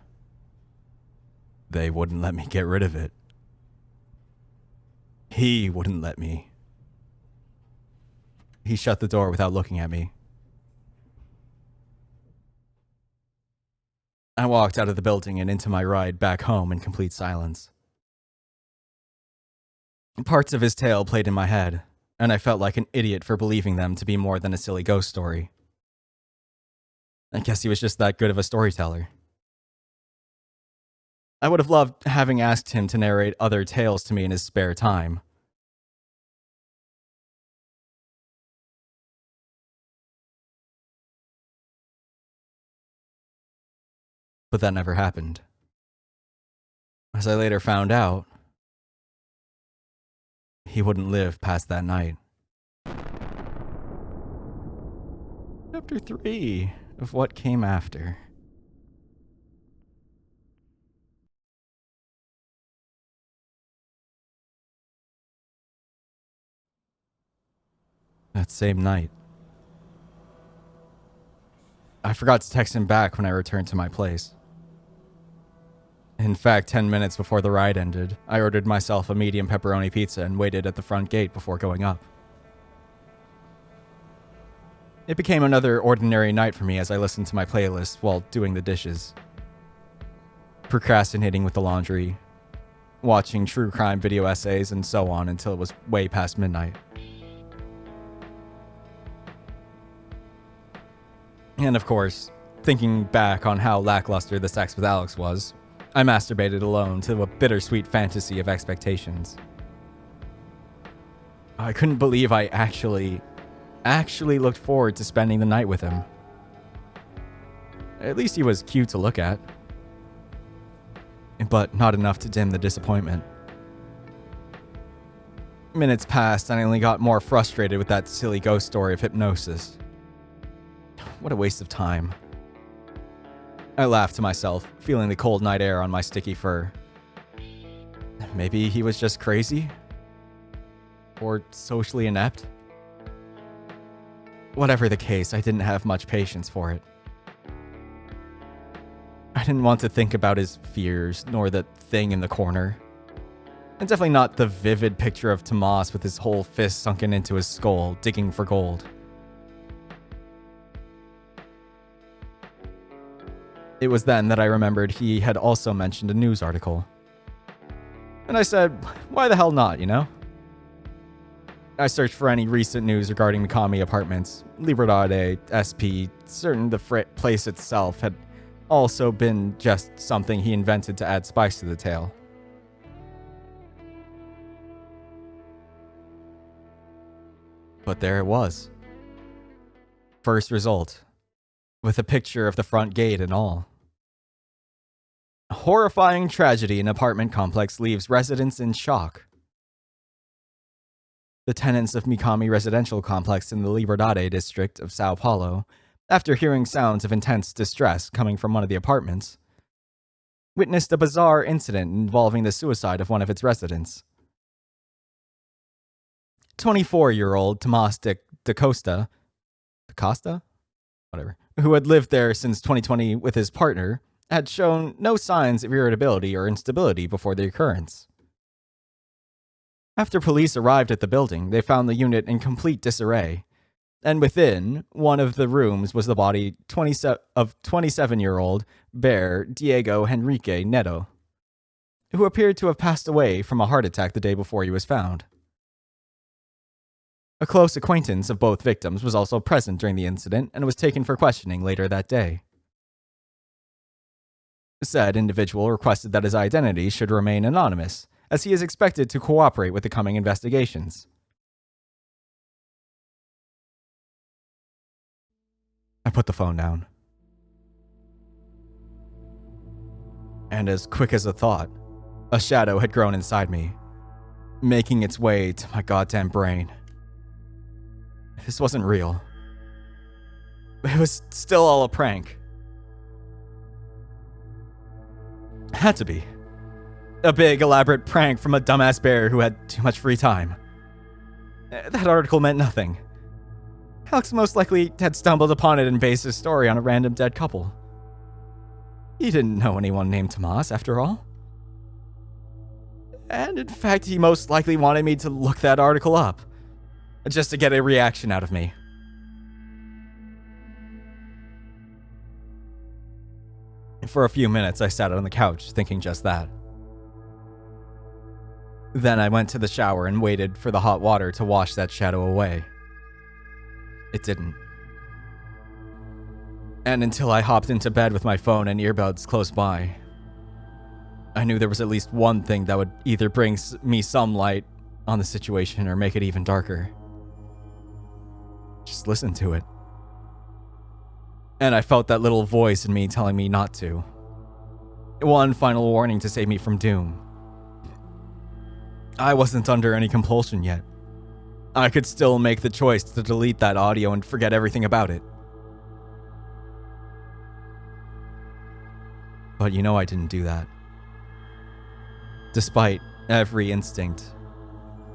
They wouldn't let me get rid of it. He wouldn't let me. He shut the door without looking at me. I walked out of the building and into my ride back home in complete silence. Parts of his tale played in my head, and I felt like an idiot for believing them to be more than a silly ghost story. I guess he was just that good of a storyteller. I would have loved having asked him to narrate other tales to me in his spare time. But that never happened. As I later found out, he wouldn't live past that night. Chapter 3 of What Came After. That same night, I forgot to text him back when I returned to my place. In fact, 10 minutes before the ride ended, I ordered myself a medium pepperoni pizza and waited at the front gate before going up. It became another ordinary night for me as I listened to my playlist while doing the dishes, procrastinating with the laundry, watching true crime video essays, and so on until it was way past midnight. And of course, thinking back on how lackluster the sex with Alex was, I masturbated alone to a bittersweet fantasy of expectations. I couldn't believe I actually looked forward to spending the night with him. At least he was cute to look at. But not enough to dim the disappointment. Minutes passed and I only got more frustrated with that silly ghost story of hypnosis. What a waste of time. I laughed to myself, feeling the cold night air on my sticky fur. Maybe he was just crazy? Or socially inept? Whatever the case, I didn't have much patience for it. I didn't want to think about his fears, nor the thing in the corner. And definitely not the vivid picture of Tomas with his whole fist sunken into his skull, digging for gold. It was then that I remembered he had also mentioned a news article. And I said, why the hell not, you know? I searched for any recent news regarding Mikami Apartments, Liberdade, SP, certain the place itself had also been just something he invented to add spice to the tale. But there it was. First result, with a picture of the front gate and all. A horrifying tragedy in apartment complex leaves residents in shock. The tenants of Mikami Residential Complex in the Liberdade district of Sao Paulo, after hearing sounds of intense distress coming from one of the apartments, witnessed a bizarre incident involving the suicide of one of its residents. 24-year-old Tomas Da Costa, who had lived there since 2020 with his partner, had shown no signs of irritability or instability before the occurrence. After police arrived at the building, they found the unit in complete disarray, and within one of the rooms was the body of 27-year-old Bear Diego Henrique Neto, who appeared to have passed away from a heart attack the day before he was found. A close acquaintance of both victims was also present during the incident and was taken for questioning later that day. Said individual requested that his identity should remain anonymous, as he is expected to cooperate with the coming investigations. I put the phone down. And as quick as a thought, a shadow had grown inside me, making its way to my goddamn brain. This wasn't real. It was still all a prank. Had to be. A big, elaborate prank from a dumbass bear who had too much free time. That article meant nothing. Alex most likely had stumbled upon it and based his story on a random dead couple. He didn't know anyone named Tomas, after all. And in fact, he most likely wanted me to look that article up, just to get a reaction out of me. For a few minutes, I sat on the couch, thinking just that. Then I went to the shower and waited for the hot water to wash that shadow away. It didn't. And until I hopped into bed with my phone and earbuds close by, I knew there was at least one thing that would either bring me some light on the situation or make it even darker. Just listen to it. And I felt that little voice in me telling me not to. One final warning to save me from doom. I wasn't under any compulsion yet. I could still make the choice to delete that audio and forget everything about it. But you know I didn't do that. Despite every instinct,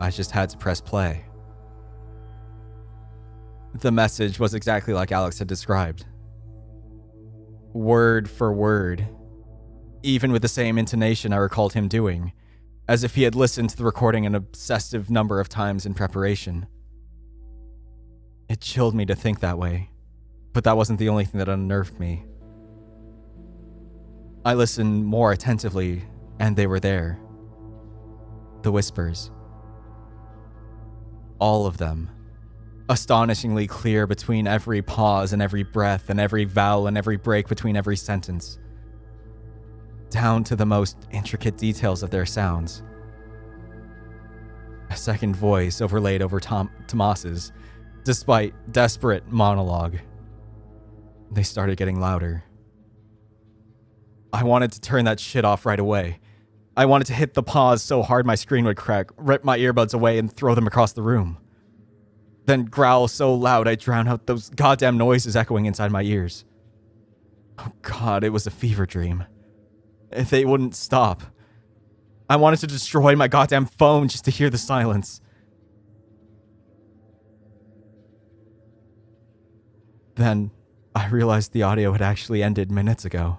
I just had to press play. The message was exactly like Alex had described. Word for word, even with the same intonation I recalled him doing, as if he had listened to the recording an obsessive number of times in preparation. It chilled me to think that way, but that wasn't the only thing that unnerved me. I listened more attentively, and they were there. The whispers. All of them. Astonishingly clear between every pause and every breath and every vowel and every break between every sentence. Down to the most intricate details of their sounds. A second voice overlaid over Tomas's, despite desperate monologue. They started getting louder. I wanted to turn that shit off right away. I wanted to hit the pause so hard my screen would crack, rip my earbuds away, and throw them across the room. Then growl so loud I'd drown out those goddamn noises echoing inside my ears. Oh God, it was a fever dream. They wouldn't stop. I wanted to destroy my goddamn phone just to hear the silence. Then I realized the audio had actually ended minutes ago.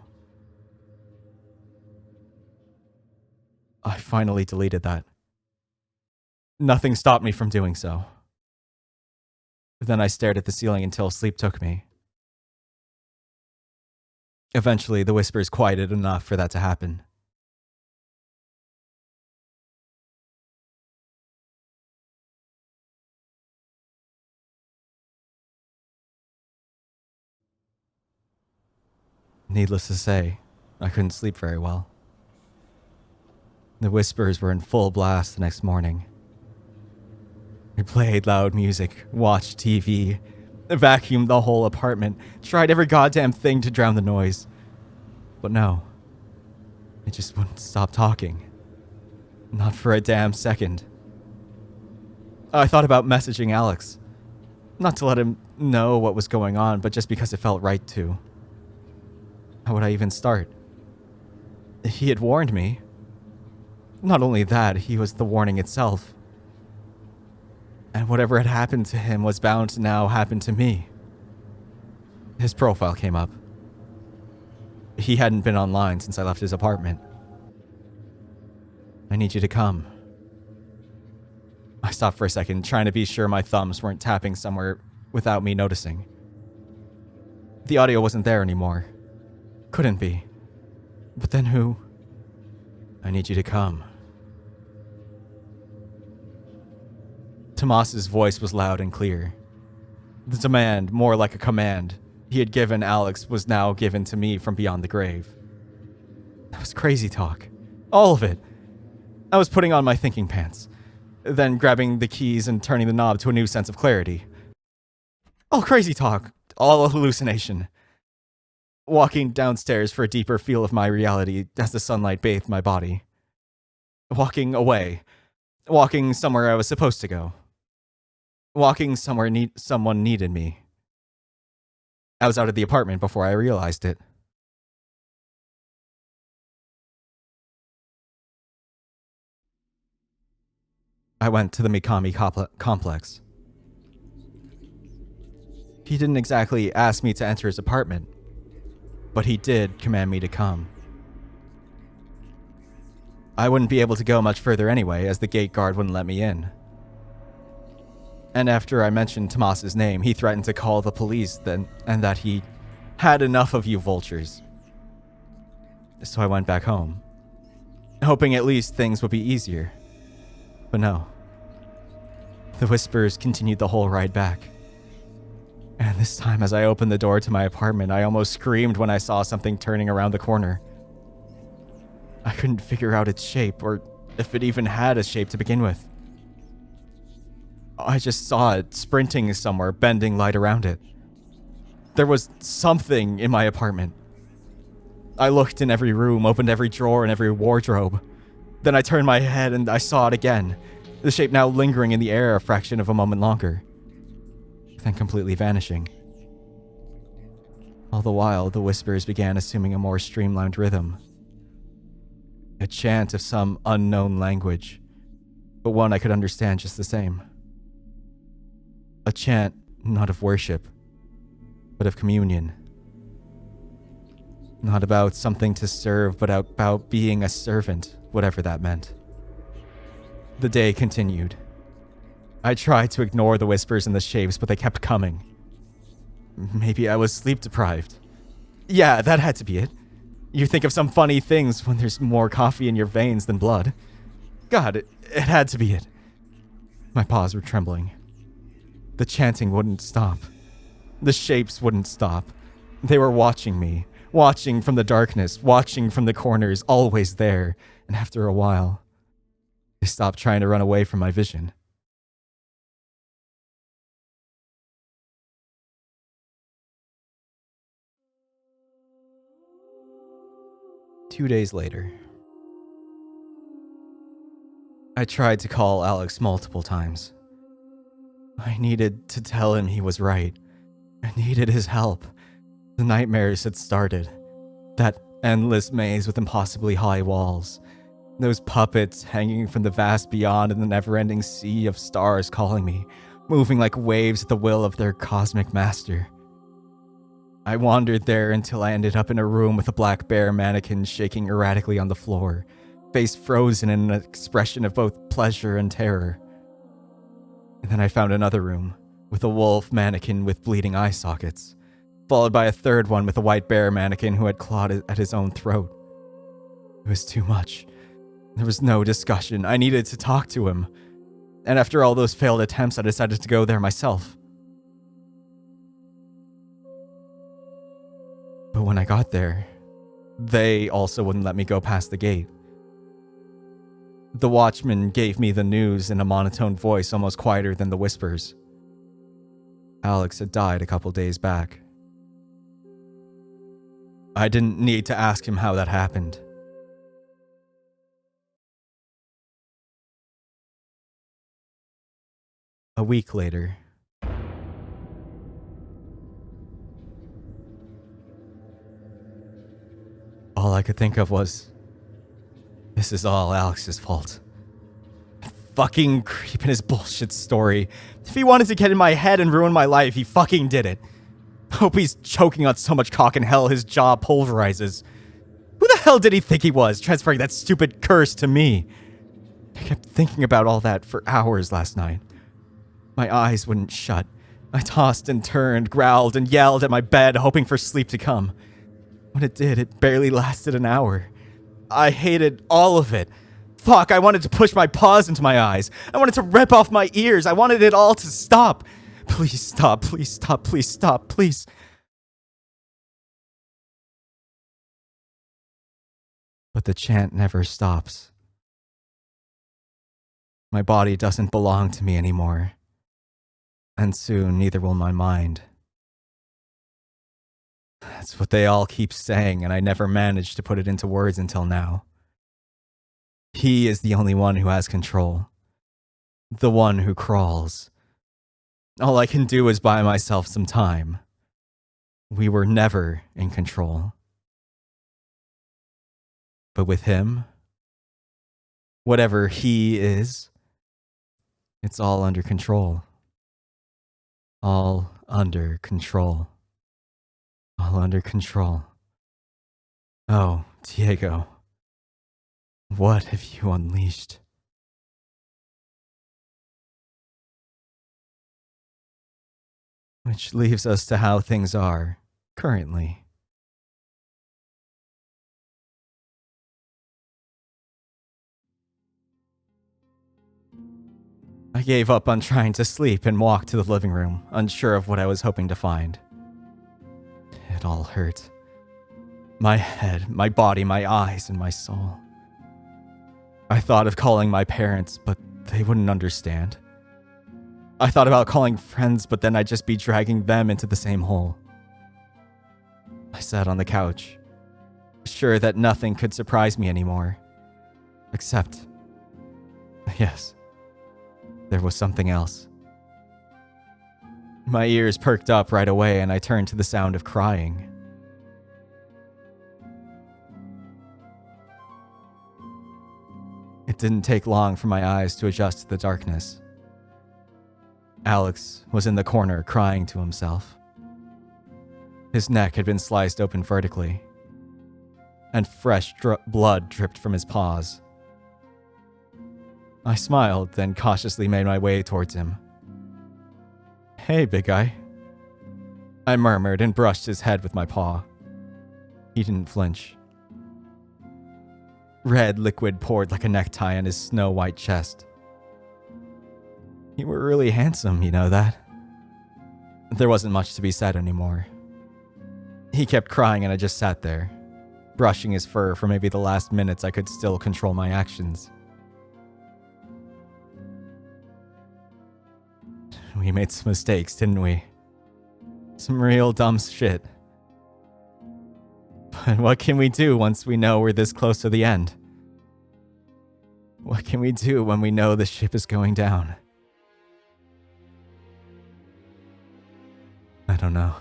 I finally deleted that. Nothing stopped me from doing so. Then I stared at the ceiling until sleep took me. Eventually, the whispers quieted enough for that to happen. Needless to say, I couldn't sleep very well. The whispers were in full blast the next morning. I played loud music, watched TV, vacuumed the whole apartment, tried every goddamn thing to drown the noise. But no, it just wouldn't stop talking. Not for a damn second. I thought about messaging Alex. Not to let him know what was going on, but just because it felt right to. How would I even start? He had warned me. Not only that, he was the warning itself. And whatever had happened to him was bound to now happen to me. His profile came up. He hadn't been online since I left his apartment. I need you to come. I stopped for a second, trying to be sure my thumbs weren't tapping somewhere without me noticing. The audio wasn't there anymore. Couldn't be. But then who? I need you to come. Tomas's voice was loud and clear. The demand, more like a command, he had given Alex was now given to me from beyond the grave. That was crazy talk. All of it. I was putting on my thinking pants, then grabbing the keys and turning the knob to a new sense of clarity. All crazy talk. All a hallucination. Walking downstairs for a deeper feel of my reality as the sunlight bathed my body. Walking away. Walking somewhere I was supposed to go. Walking somewhere someone needed me. I was out of the apartment before I realized it. I went to the Mikami complex. He didn't exactly ask me to enter his apartment, but he did command me to come. I wouldn't be able to go much further anyway, as the gate guard wouldn't let me in. And after I mentioned Tomas's name, he threatened to call the police and that he had enough of you vultures. So I went back home, hoping at least things would be easier. But no. The whispers continued the whole ride back. And this time, as I opened the door to my apartment, I almost screamed when I saw something turning around the corner. I couldn't figure out its shape, or if it even had a shape to begin with. I just saw it sprinting somewhere, bending light around it. There was something in my apartment. I looked in every room, opened every drawer and every wardrobe. Then I turned my head and I saw it again, the shape now lingering in the air a fraction of a moment longer, then completely vanishing. All the while, the whispers began assuming a more streamlined rhythm. A chant of some unknown language, but one I could understand just the same. A chant not of worship, but of communion. Not about something to serve, but about being a servant, whatever that meant. The day continued. I tried to ignore the whispers and the shapes, but they kept coming. Maybe I was sleep deprived. Yeah, that had to be it. You think of some funny things when there's more coffee in your veins than blood. God, it had to be it. My paws were trembling. The chanting wouldn't stop. The shapes wouldn't stop. They were watching me, watching from the darkness, watching from the corners, always there. And after a while, they stopped trying to run away from my vision. Two days later, I tried to call Alex multiple times. I needed to tell him he was right. I needed his help. The nightmares had started. That endless maze with impossibly high walls. Those puppets hanging from the vast beyond and the never-ending sea of stars calling me, moving like waves at the will of their cosmic master. I wandered there until I ended up in a room with a black bear mannequin shaking erratically on the floor, face frozen in an expression of both pleasure and terror. And then I found another room with a wolf mannequin with bleeding eye sockets, followed by a third one with a white bear mannequin who had clawed at his own throat. It was too much. There was no discussion. I needed to talk to him. And after all those failed attempts, I decided to go there myself. But when I got there, they also wouldn't let me go past the gate. The watchman gave me the news in a monotone voice almost quieter than the whispers. Alex had died a couple days back. I didn't need to ask him how that happened. A week later. All I could think of was, this is all Alex's fault. Fucking creep in his bullshit story. If he wanted to get in my head and ruin my life, he fucking did it. Hope he's choking on so much cock in hell his jaw pulverizes. Who the hell did he think he was, transferring that stupid curse to me? I kept thinking about all that for hours last night. My eyes wouldn't shut. I tossed and turned, growled and yelled at my bed, hoping for sleep to come. When it did, it barely lasted an hour. I hated all of it. Fuck, I wanted to push my paws into my eyes. I wanted to rip off my ears. I wanted it all to stop. Please stop, please stop, please stop, please. But the chant never stops. My body doesn't belong to me anymore. And soon, neither will my mind. That's what they all keep saying, and I never managed to put it into words until now. He is the only one who has control. The one who crawls. All I can do is buy myself some time. We were never in control. But with him, whatever he is, it's all under control. All under control. All under control. Oh, Diego. What have you unleashed? Which leaves us to how things are currently. I gave up on trying to sleep and walked to the living room, unsure of what I was hoping to find. It all hurt. My head, my body, my eyes, and my soul. I thought of calling my parents, but they wouldn't understand. I thought about calling friends, but then I'd just be dragging them into the same hole. I sat on the couch, sure that nothing could surprise me anymore. Except, yes, there was something else. My ears perked up right away and I turned to the sound of crying. It didn't take long for my eyes to adjust to the darkness. Alex was in the corner crying to himself. His neck had been sliced open vertically, and fresh blood dripped from his paws. I smiled, then cautiously made my way towards him. "Hey, big guy," I murmured and brushed his head with my paw. He didn't flinch. Red liquid poured like a necktie on his snow-white chest. "You were really handsome, you know that?" There wasn't much to be said anymore. He kept crying and I just sat there, brushing his fur for maybe the last minutes I could still control my actions. We made some mistakes, didn't we? Some real dumb shit. But what can we do once we know we're this close to the end? What can we do when we know the ship is going down? I don't know.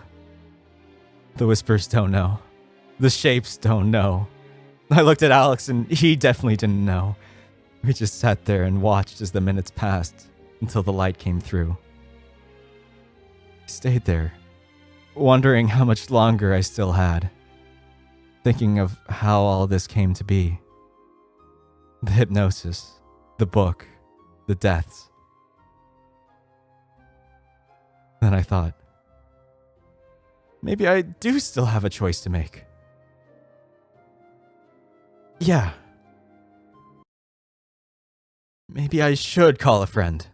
The whispers don't know. The shapes don't know. I looked at Alex and he definitely didn't know. We just sat there and watched as the minutes passed until the light came through. I stayed there, wondering how much longer I still had, thinking of how all this came to be. The hypnosis, the book, the deaths. Then I thought, maybe I do still have a choice to make. Yeah. Maybe I should call a friend.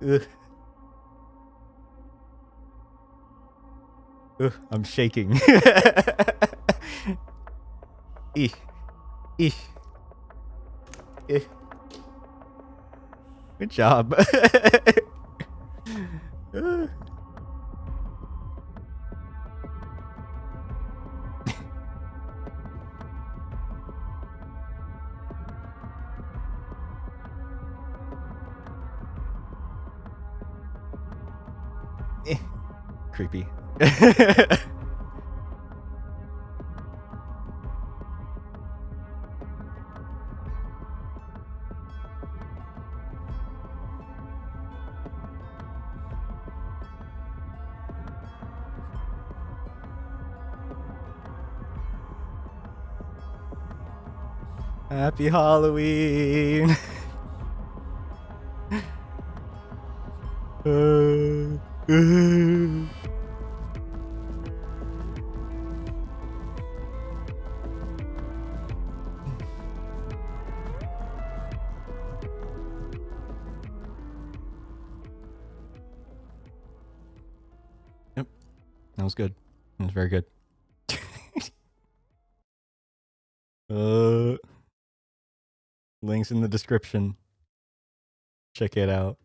Ugh. I'm shaking. Eeh. Eeh. Eeh. Good job. Creepy. Happy Halloween. Yep, that was good. That was very good. Links in the description. Check it out.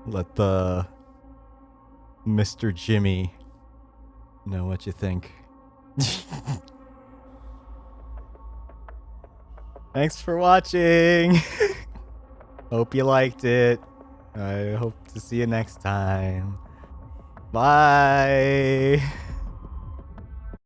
Let the Mr. Jimmy know what you think. Thanks for watching. Hope you liked it. I hope to see you next time. Bye.